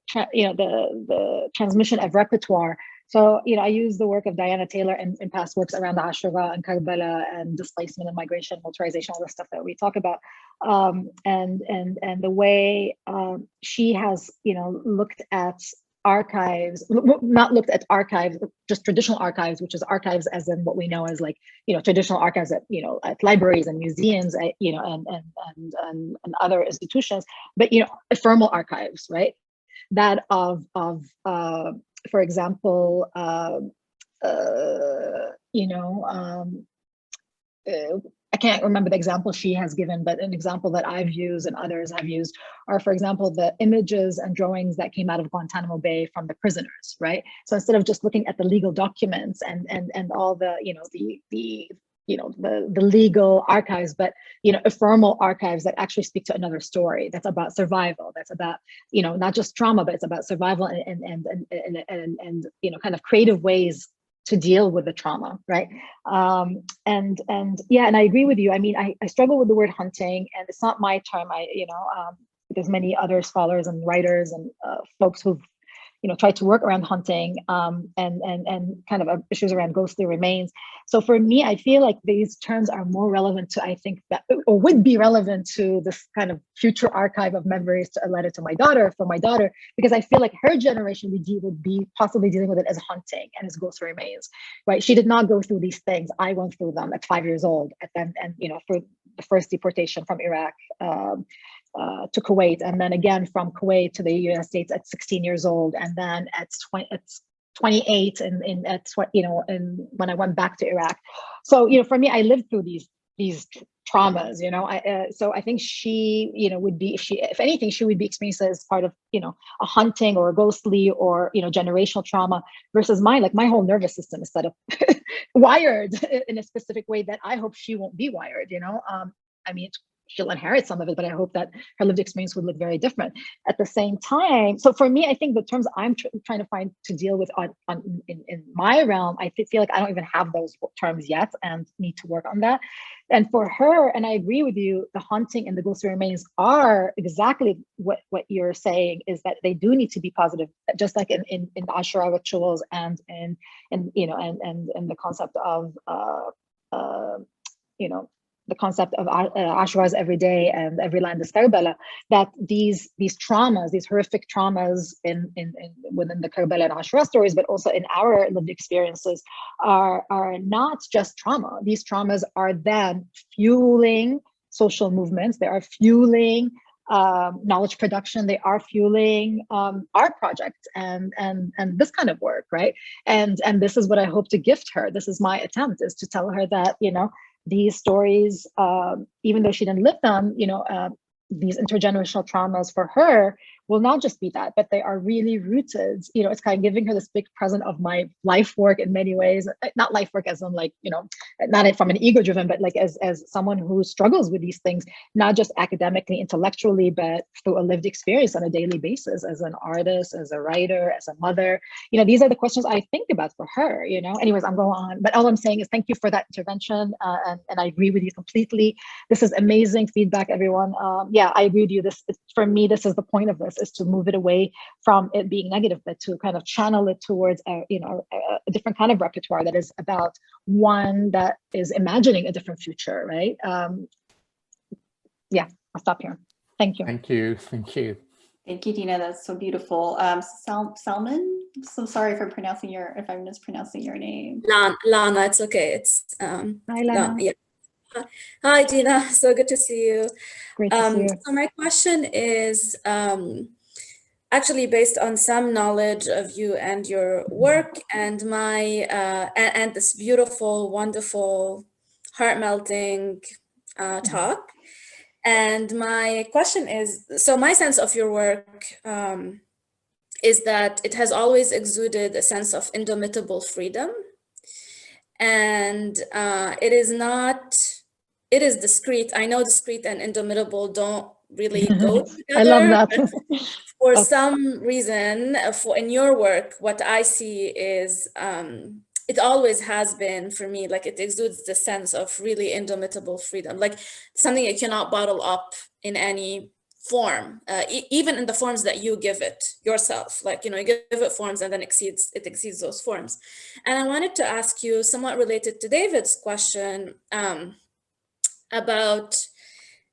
transmission of repertoire. So, you know, I use the work of Diana Taylor in past works around the Ashura and Karbala and displacement and migration, militarization, all the stuff that we talk about. And the way she has, you know, looked at archives, not looked at archives, just traditional archives, which is archives as in what we know as like, traditional archives at, at libraries and museums, and other institutions, but, ephemeral archives, right? That of for example, I can't remember the example she has given, but an example that I've used and others have used are, for example, the images and drawings that came out of Guantanamo Bay from the prisoners, right? So instead of just looking at the legal documents and all the, the legal archives, but, ephemeral archives that actually speak to another story that's about survival, that's about, not just trauma, but it's about survival and kind of creative ways to deal with the trauma, right? And I agree with you. I mean, I struggle with the word hunting, and it's not my term. There's many other scholars and writers and folks who've tried to work around hunting and kind of issues around ghostly remains. So for me, I feel like these terms are more relevant to, I think that, or would be relevant to this kind of future archive of memories, to a letter to my daughter, for my daughter, because I feel like her generation would be possibly dealing with it as hunting and as ghostly remains, right? She did not go through these things. I went through them at 5 years old, and for the first deportation from Iraq, to Kuwait, and then again from Kuwait to the United States at 16 years old, and then at 28 and when I went back to Iraq. So for me, I lived through these traumas. So I think she would be, if anything, she would be experienced as part of a hunting or a ghostly or generational trauma, versus mine. Like, my whole nervous system is set up wired in a specific way that I hope she won't be wired. I mean, she'll inherit some of it, but I hope that her lived experience would look very different. At the same time, so for me, I think the terms I'm trying to find to deal with in my realm, I feel like I don't even have those terms yet and need to work on that. And for her, and I agree with you, the haunting and the ghostly remains are exactly what you're saying, is that they do need to be positive, just like in Ashura rituals and the concept of the concept of Ashura's every day and every land is Karbala, that these traumas, these horrific traumas within the Karbala and Ashura stories, but also in our lived experiences, are not just trauma. These traumas are then fueling social movements. They are fueling knowledge production. They are fueling art projects and this kind of work, right? And this is what I hope to gift her. This is my attempt, is to tell her that these stories, even though she didn't live them, these intergenerational traumas for her will not just be that, but they are really rooted. It's kind of giving her this big present of my life work in many ways. Not life work as in like, not from an ego driven, but like as someone who struggles with these things, not just academically, intellectually, but through a lived experience on a daily basis, as an artist, as a writer, as a mother. These are the questions I think about for her. Anyways, I'm going on, but all I'm saying is thank you for that intervention, and I agree with you completely. This is amazing feedback, everyone. Yeah, I agree with you. For me, this is the point of this, is to move it away from it being negative, but to kind of channel it towards a different kind of repertoire that is about one that is imagining a different future, right? Yeah, I'll stop here. Thank you. Thank you. Thank you. Thank you, Dena. That's so beautiful. Salman, so sorry if I'm mispronouncing your name. Lana, it's okay. It's Hi, Lana. yeah. Hi, Dena. So good to see you. Great to see you. So my question is actually based on some knowledge of you and your work, and my and this beautiful, wonderful, heart-melting talk. And my question is, so my sense of your work is that it has always exuded a sense of indomitable freedom. And it is discrete. I know discrete and indomitable don't really go together. I love that. For some reason, in your work, what I see is it always has been, for me, like it exudes the sense of really indomitable freedom, like something you cannot bottle up in any form, even in the forms that you give it yourself. Like, you give it forms and then it exceeds those forms. And I wanted to ask you, somewhat related to David's question, about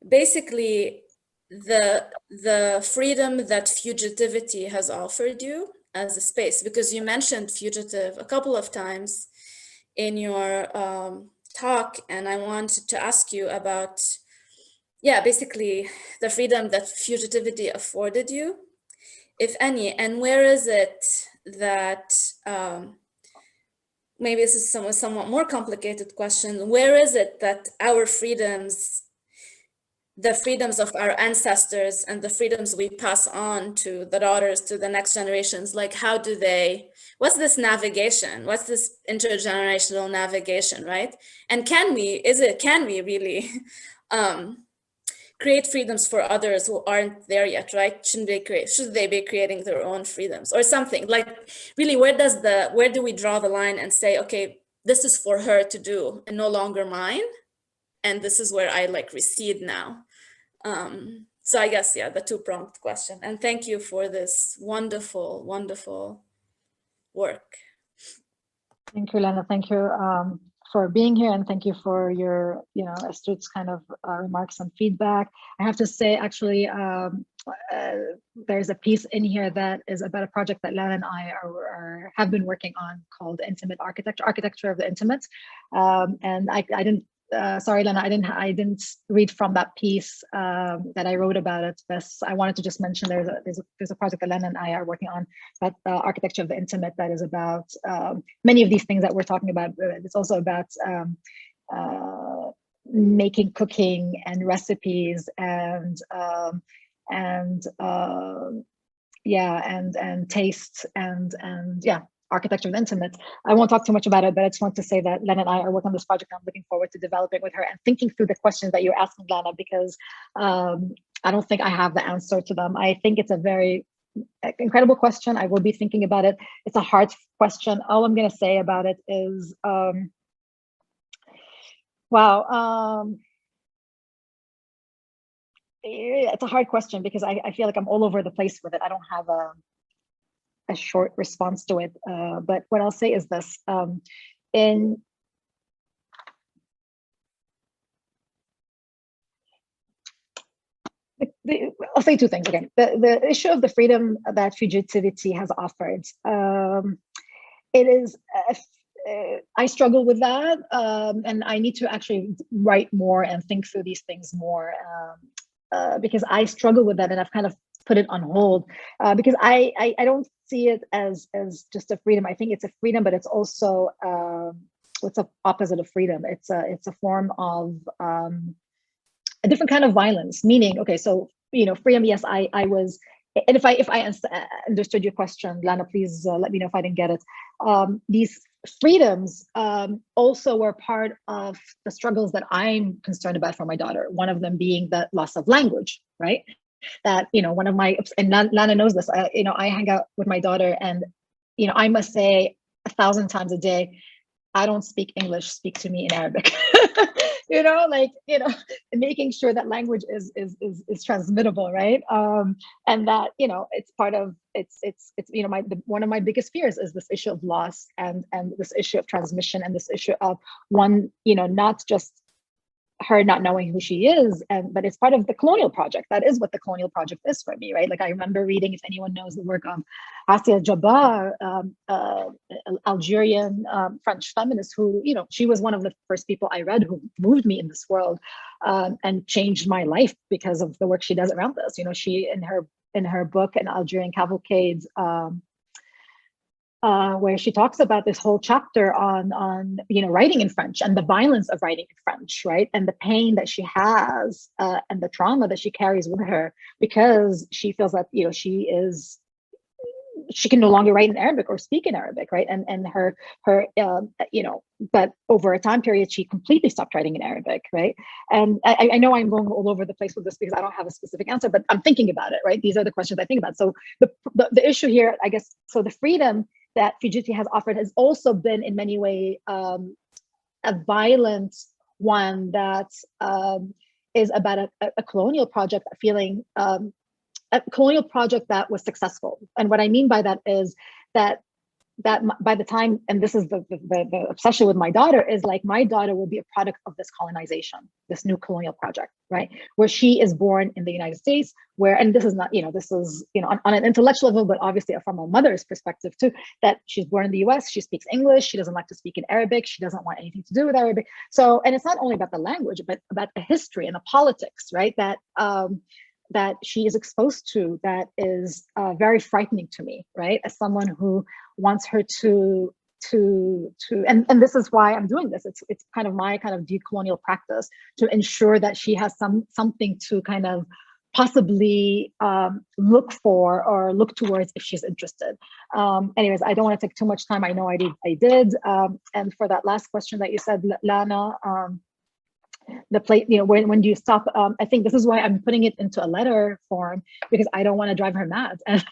basically the freedom that fugitivity has offered you. as a space? Because you mentioned fugitive a couple of times in your talk, and I wanted to ask you about, yeah, basically the freedom that fugitivity afforded you, if any, and where is it that, maybe this is a somewhat more complicated question, where is it that our freedoms, the freedoms of our ancestors and the freedoms we pass on to the daughters, to the next generations, like how do they, what's this navigation? What's this intergenerational navigation, right? And can we really create freedoms for others who aren't there yet, right? Should they be creating their own freedoms or something? Like really, where do we draw the line and say, okay, this is for her to do and no longer mine? And this is where I like recede now. So I guess, yeah, the two-pronged question. And thank you for this wonderful, wonderful work. Thank you, Lena. Thank you for being here, and thank you for your, astute kind of remarks and feedback. I have to say, actually, there's a piece in here that is about a project that Lena and I have been working on called Intimate Architecture of the Intimate. And I didn't. Sorry, Lena, I didn't read from that piece that I wrote about it. But I wanted to just mention there's a project that Lena and I are working on, that architecture of the intimate, that is about many of these things that we're talking about. It's also about making cooking and recipes and taste and architecture of the intimate. I won't talk too much about it, but I just want to say that Lena and I are working on this project. I'm looking forward to developing with her and thinking through the questions that you're asking, Lena, because I don't think I have the answer to them. I think it's a very incredible question. I will be thinking about it. It's a hard question. All I'm going to say about it is, it's a hard question because I feel like I'm all over the place with it. I don't have a short response to it, but what I'll say is this: I'll say two things. Again, the issue of the freedom that fugitivity has offered, it is. I struggle with that, and I need to actually write more and think through these things more, because I struggle with that, and I've kind of put it on hold because I don't see it as just a freedom. I think it's a freedom, but it's also what's the opposite of freedom? It's a form of a different kind of violence. Meaning, okay, so freedom. Yes, I was, and if I understood your question, Lana, please let me know if I didn't get it. These freedoms also were part of the struggles that I'm concerned about for my daughter. One of them being the loss of language, right? That, one of my, and Lana knows this, I hang out with my daughter and, I must say 1,000 times a day, I don't speak English, speak to me in Arabic. Making sure that language is transmittable, right? And that, it's part of, it's one of my biggest fears is this issue of loss and this issue of transmission and this issue of one, not just her not knowing who she is, but it's part of the colonial project. That is what the colonial project is for me, right? Like I remember reading, if anyone knows the work of Assia Jabbar, Algerian French feminist, who, she was one of the first people I read who moved me in this world and changed my life because of the work she does around this. She in her book, An Algerian Cavalcade, where she talks about this whole chapter on writing in French and the violence of writing in French, right? And the pain that she has and the trauma that she carries with her because she feels that she can no longer write in Arabic or speak in Arabic, right? And her but over a time period she completely stopped writing in Arabic, right? And I know I'm going all over the place with this because I don't have a specific answer, but I'm thinking about it, right? These are the questions I think about. So the issue here, I guess, so the freedom that fugitivity has offered has also been in many ways a violent one that is about a colonial project, feeling a colonial project that was successful. And what I mean by that is that that by the time, and this is the obsession with my daughter, is like my daughter will be a product of this colonization, this new colonial project, right? Where she is born in the United States, where, and this is not, this is, on an intellectual level, but obviously from a mother's perspective too, that she's born in the US, she speaks English, she doesn't like to speak in Arabic, she doesn't want anything to do with Arabic. So, and it's not only about the language, but about the history and the politics, right? That she is exposed to, that is very frightening to me, right? As someone who wants her to and this is why I'm doing this. It's kind of my kind of decolonial practice to ensure that she has something to kind of possibly look for or look towards if she's interested. Anyways, I don't want to take too much time. I know I did. And for that last question that you said, Lana, the place, when do you stop? I think this is why I'm putting it into a letter form, because I don't want to drive her mad and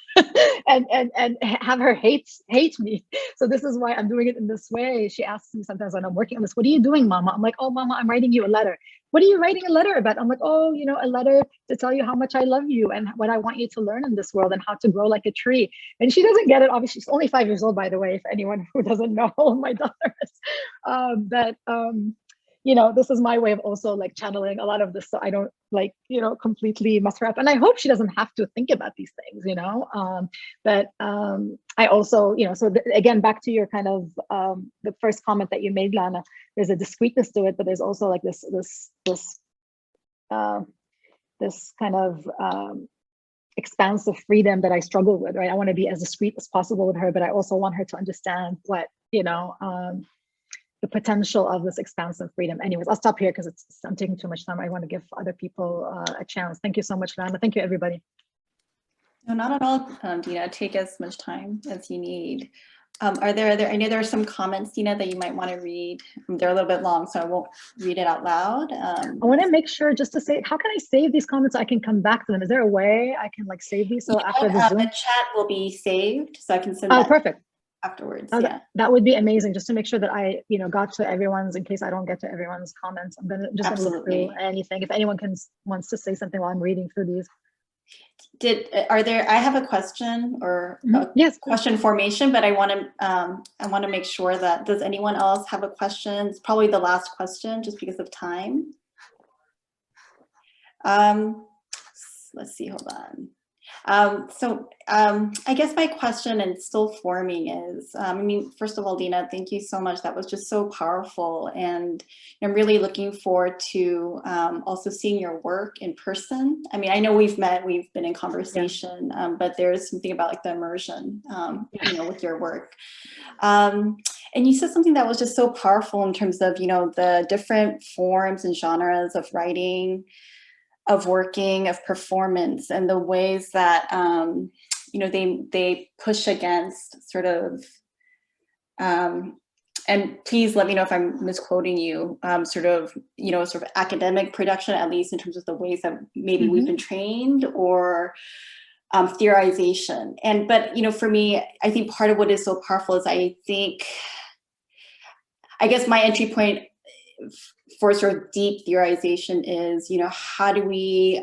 and have her hate me. So this is why I'm doing it in this way. She asks me sometimes when I'm working on this, "What are you doing, Mama?" I'm like, "Oh, Mama, I'm writing you a letter." "What are you writing a letter about?" I'm like, "Oh, a letter to tell you how much I love you and what I want you to learn in this world and how to grow like a tree." And she doesn't get it. Obviously, she's only 5 years old, by the way, if anyone who doesn't know my daughter is. This is my way of also like channeling a lot of this, so I don't completely mess her up. And I hope she doesn't have to think about these things, but I also, again, back to your kind of the first comment that you made, Lana, there's a discreetness to it, but there's also like this kind of expansive freedom that I struggle with, right? I want to be as discreet as possible with her, but I also want her to understand what, the potential of this expansive freedom. Anyways, I'll stop here because I'm taking too much time. I want to give other people a chance. Thank you so much, Lana. Thank you, everybody. No, not at all, Dena. Take as much time as you need. I know there are some comments, Dena, that you might want to read. They're a little bit long, so I won't read it out loud. I want to make sure just to say, how can I save these comments so I can come back to them? Is there a way I can like save these so after the Zoom? The chat will be saved, so I can send that. Perfect. Afterwards, yeah. That would be amazing, just to make sure that I, got to everyone's, in case I don't get to everyone's comments. I'm gonna look through anything. If anyone wants to say something while I'm reading through these. I have a question or yes, question formation, but I want to make sure that, does anyone else have a question? It's probably the last question just because of time. Let's see, hold on. I guess my question, and still forming, is, first of all, Dena, thank you so much. That was just so powerful. And I'm really looking forward to also seeing your work in person. I know we've met, we've been in conversation, but there's something about like the immersion, with your work. And you said something that was just so powerful in terms of, the different forms and genres of writing, of working, of performance, and the ways that they push against sort of, and please let me know if I'm misquoting you, sort of academic production, at least in terms of the ways that maybe we've been trained, or theorization. But for me, I think part of what is so powerful is I guess my entry point for sort of deep theorization is, how do we,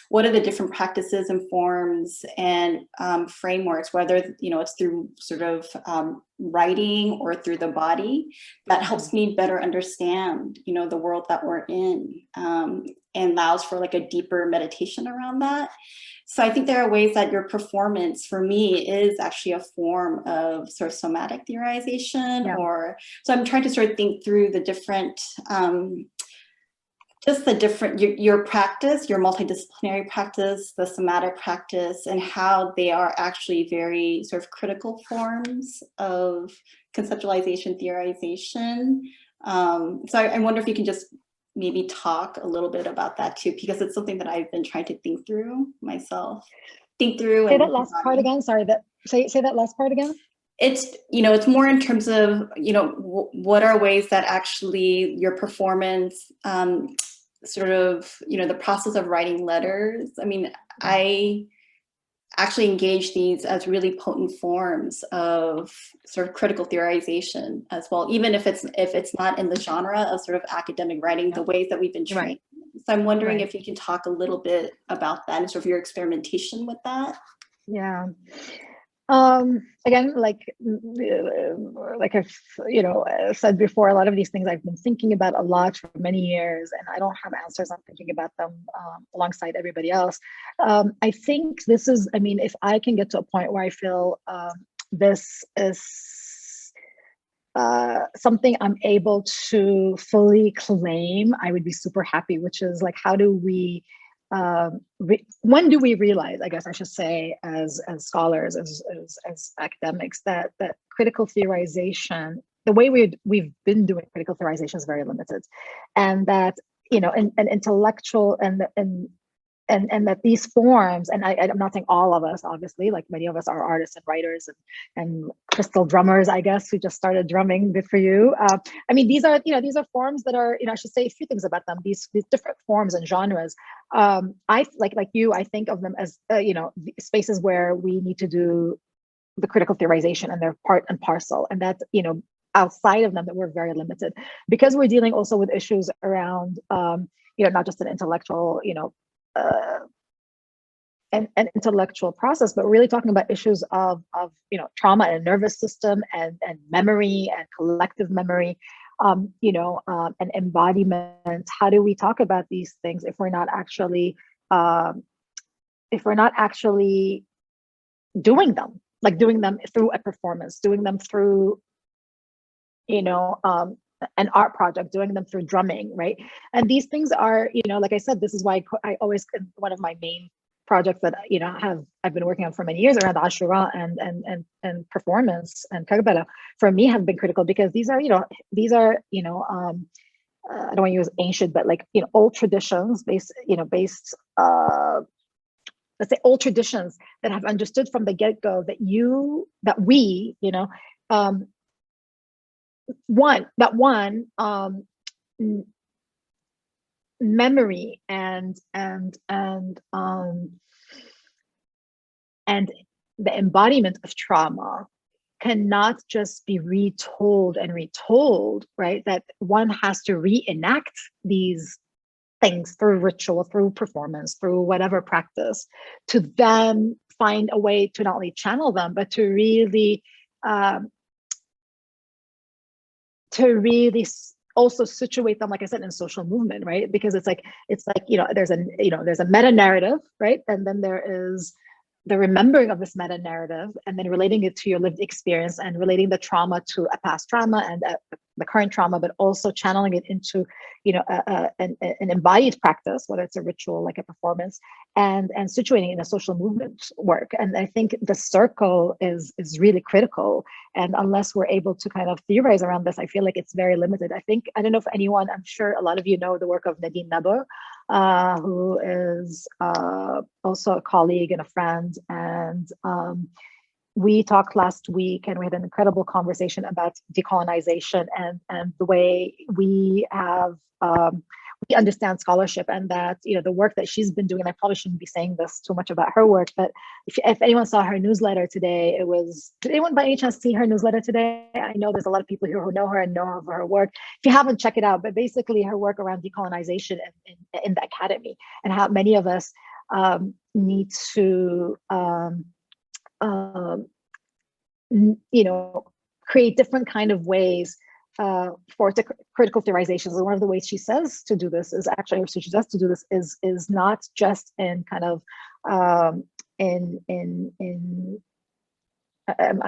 what are the different practices and forms and frameworks, whether, it's through sort of writing or through the body, that helps me better understand, the world that we're in, and allows for like a deeper meditation around that. So I think there are ways that your performance, for me, is actually a form of sort of somatic theorization, so I'm trying to sort of think through the different, your practice, your multidisciplinary practice, the somatic practice, and how they are actually very sort of critical forms of conceptualization, theorization. So I wonder if you can just maybe talk a little bit about that too, because it's something that I've been trying to think through myself. Say that last part again. Sorry, say that last part again. It's, it's more in terms of, what are ways that actually your performance, sort of, the process of writing letters. I actually engage these as really potent forms of sort of critical theorization as well, even if it's not in the genre of sort of academic writing, the ways that we've been trained. So I'm wondering if you can talk a little bit about that and sort of your experimentation with that. Yeah. Again, like I've said before, a lot of these things I've been thinking about a lot for many years, and I don't have answers. I'm thinking about them alongside everybody else. I think this is, I mean, if I can get to a point where I feel this is something I'm able to fully claim, I would be super happy, which is like, how do we, when do we realize, I guess I should say, as scholars, as academics, that critical theorization, the way we've been doing critical theorization is very limited, and that, you know, an intellectual and that these forms, and I'm not saying all of us, obviously, like many of us are artists and writers and crystal drummers, I guess, who just started drumming. Good for you. I mean, these are, these are forms that are, I should say a few things about them. These different forms and genres. I like you, I think of them as, spaces where we need to do the critical theorization, and they're part and parcel, and that, outside of them, that we're very limited, because we're dealing also with issues around, not just an intellectual, an intellectual process, but really talking about issues of trauma and nervous system and memory and collective memory, and embodiment. How do we talk about these things if we're not actually doing them, like doing them through a performance, doing them through an art project, doing them through drumming, right? And these things are, like I said, this is why I always, one of my main projects that I've been working on for many years around Ashura and performance and Karbala, for me, have been critical, because these are I don't want to use ancient, but like old traditions based let's say old traditions that have understood from the get-go that we memory and the embodiment of trauma cannot just be retold and retold, right? That one has to reenact these things through ritual, through performance, through whatever practice, to then find a way to not only channel them, but to really also situate them, like I said, in social movement, right? Because it's like there's a meta narrative, right? And then there is the remembering of this meta narrative, and then relating it to your lived experience, and relating the trauma to a past trauma and the current trauma, but also channeling it into an embodied practice, whether it's a ritual like a performance, and situating it in a social movement work. And I think the circle is really critical. And unless we're able to kind of theorize around this, I feel like it's very limited. I don't know if anyone, I'm sure a lot of you know the work of Nadine Nabur, who is also a colleague and a friend. And we talked last week, and we had an incredible conversation about decolonization and the way we have we understand scholarship, and that the work that she's been doing. And I probably shouldn't be saying this too much about her work, but if anyone saw her newsletter today, did anyone by any chance see her newsletter today? I know there's a lot of people here who know her and know of her work. If you haven't, check it out. But basically, her work around decolonization in the academy, and how many of us need to create different kind of ways for critical theorization. So one of the ways she says to do this is actually, or she does to do this is not just in kind of I'm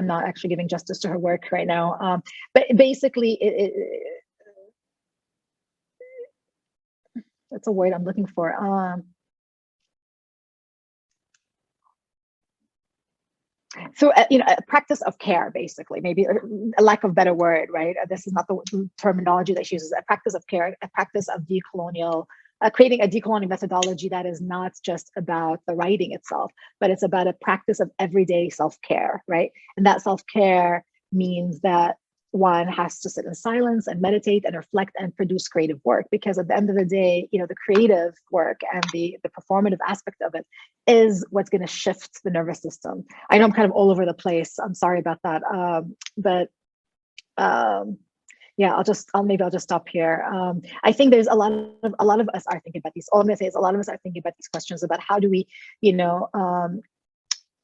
not actually giving justice to her work right now, but basically that's a word I'm looking for. So, a practice of care, basically, maybe a lack of better word, right? This is not the terminology that she uses. A practice of care, a practice of decolonial, creating a decolonial methodology that is not just about the writing itself, but it's about a practice of everyday self-care, right? And that self-care means that one has to sit in silence and meditate and reflect and produce creative work, because at the end of the day, the creative work and the performative aspect of it is what's going to shift the nervous system. I know I'm kind of all over the place. I'm sorry about that. Yeah, I'll just stop here. I think there's a lot of us are thinking about these. All I'm going to say is a lot of us are thinking about these questions about how do we,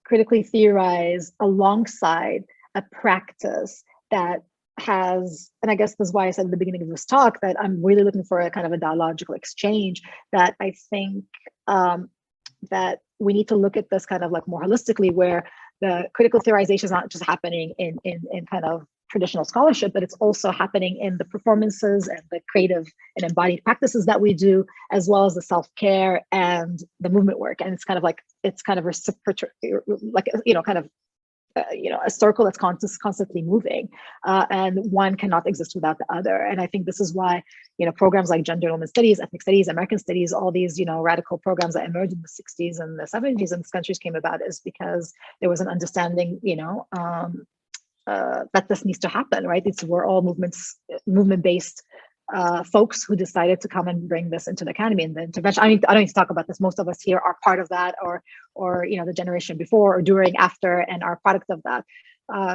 critically theorize alongside a practice that has, and I guess this is why I said at the beginning of this talk that I'm really looking for a kind of a dialogical exchange, that I think that we need to look at this kind of like more holistically, where the critical theorization is not just happening in kind of traditional scholarship, but it's also happening in the performances and the creative and embodied practices that we do, as well as the self-care and the movement work. And it's kind of like, it's kind of reciprocal, like, kind of, a circle that's constantly moving, and one cannot exist without the other. And I think this is why, programs like gender and women's studies, ethnic studies, American studies, all these, radical programs that emerged in the 60s and the 70s in these countries came about, is because there was an understanding, that this needs to happen, right? We're all movement-based folks who decided to come and bring this into the academy and the intervention. I don't need to talk about this. Most of us here are part of that, or the generation before or during, after, and are product of that.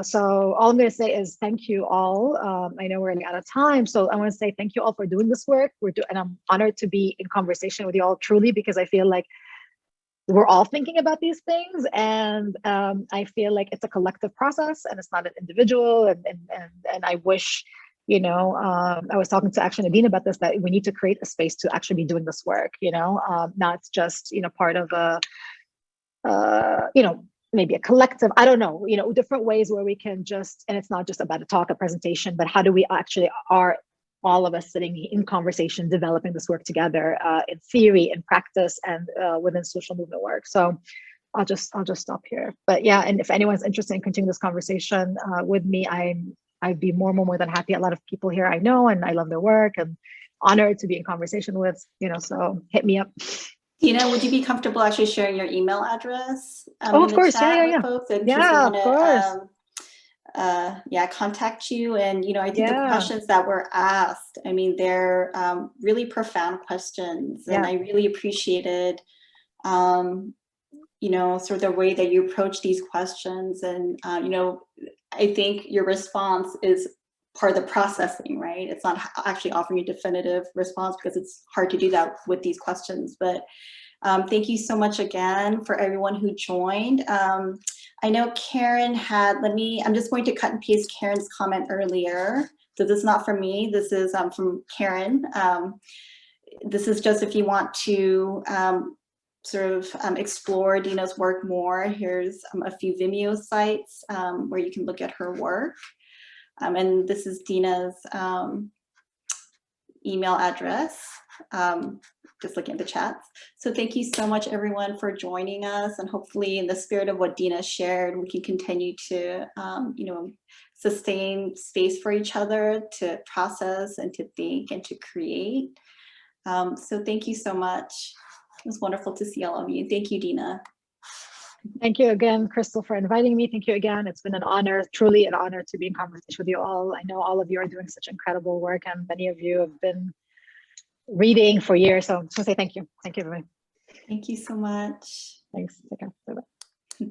So all I'm going to say is thank you all. I know we're running out of time, so I want to say thank you all for doing this work. And I'm honored to be in conversation with you all, truly, because I feel like we're all thinking about these things, and I feel like it's a collective process and it's not an individual. And I wish, I was talking to actually Dena about this, that we need to create a space to actually be doing this work, not just, part of a, maybe a collective, I don't know, different ways where we can just, and it's not just about a talk, a presentation, but how do we actually are all of us sitting in conversation, developing this work together in theory and practice and within social movement work. So I'll just stop here. But yeah, and if anyone's interested in continuing this conversation with me, I'd be more than happy. A lot of people here I know, and I love their work, and honored to be in conversation with, so hit me up. Dena, would you be comfortable actually sharing your email address? Oh, of course, yeah. Folks, in yeah, of course. Contact you. And, I think the questions that were asked, I mean, they're really profound questions. And I really appreciated, sort of the way that you approach these questions. And, I think your response is part of the processing, right? It's not actually offering a definitive response, because it's hard to do that with these questions. But thank you so much again for everyone who joined. I know Karen had, I'm just going to cut and paste Karen's comment earlier. So this is not from me, this is from Karen. This is just if you want to sort of explore Dena's work more. Here's a few Vimeo sites where you can look at her work. And this is Dena's email address, just looking at the chats. So thank you so much, everyone, for joining us. And hopefully, in the spirit of what Dena shared, we can continue to, sustain space for each other to process and to think and to create. So thank you so much. It was wonderful to see all of you. Thank you, Dena. Thank you again, Crystal, for inviting me. Thank you again. It's been an honor, truly an honor, to be in conversation with you all. I know all of you are doing such incredible work, and many of you have been reading for years. So I just want to say thank you. Thank you, everyone. Thank you so much. Thanks. Take care. Bye-bye.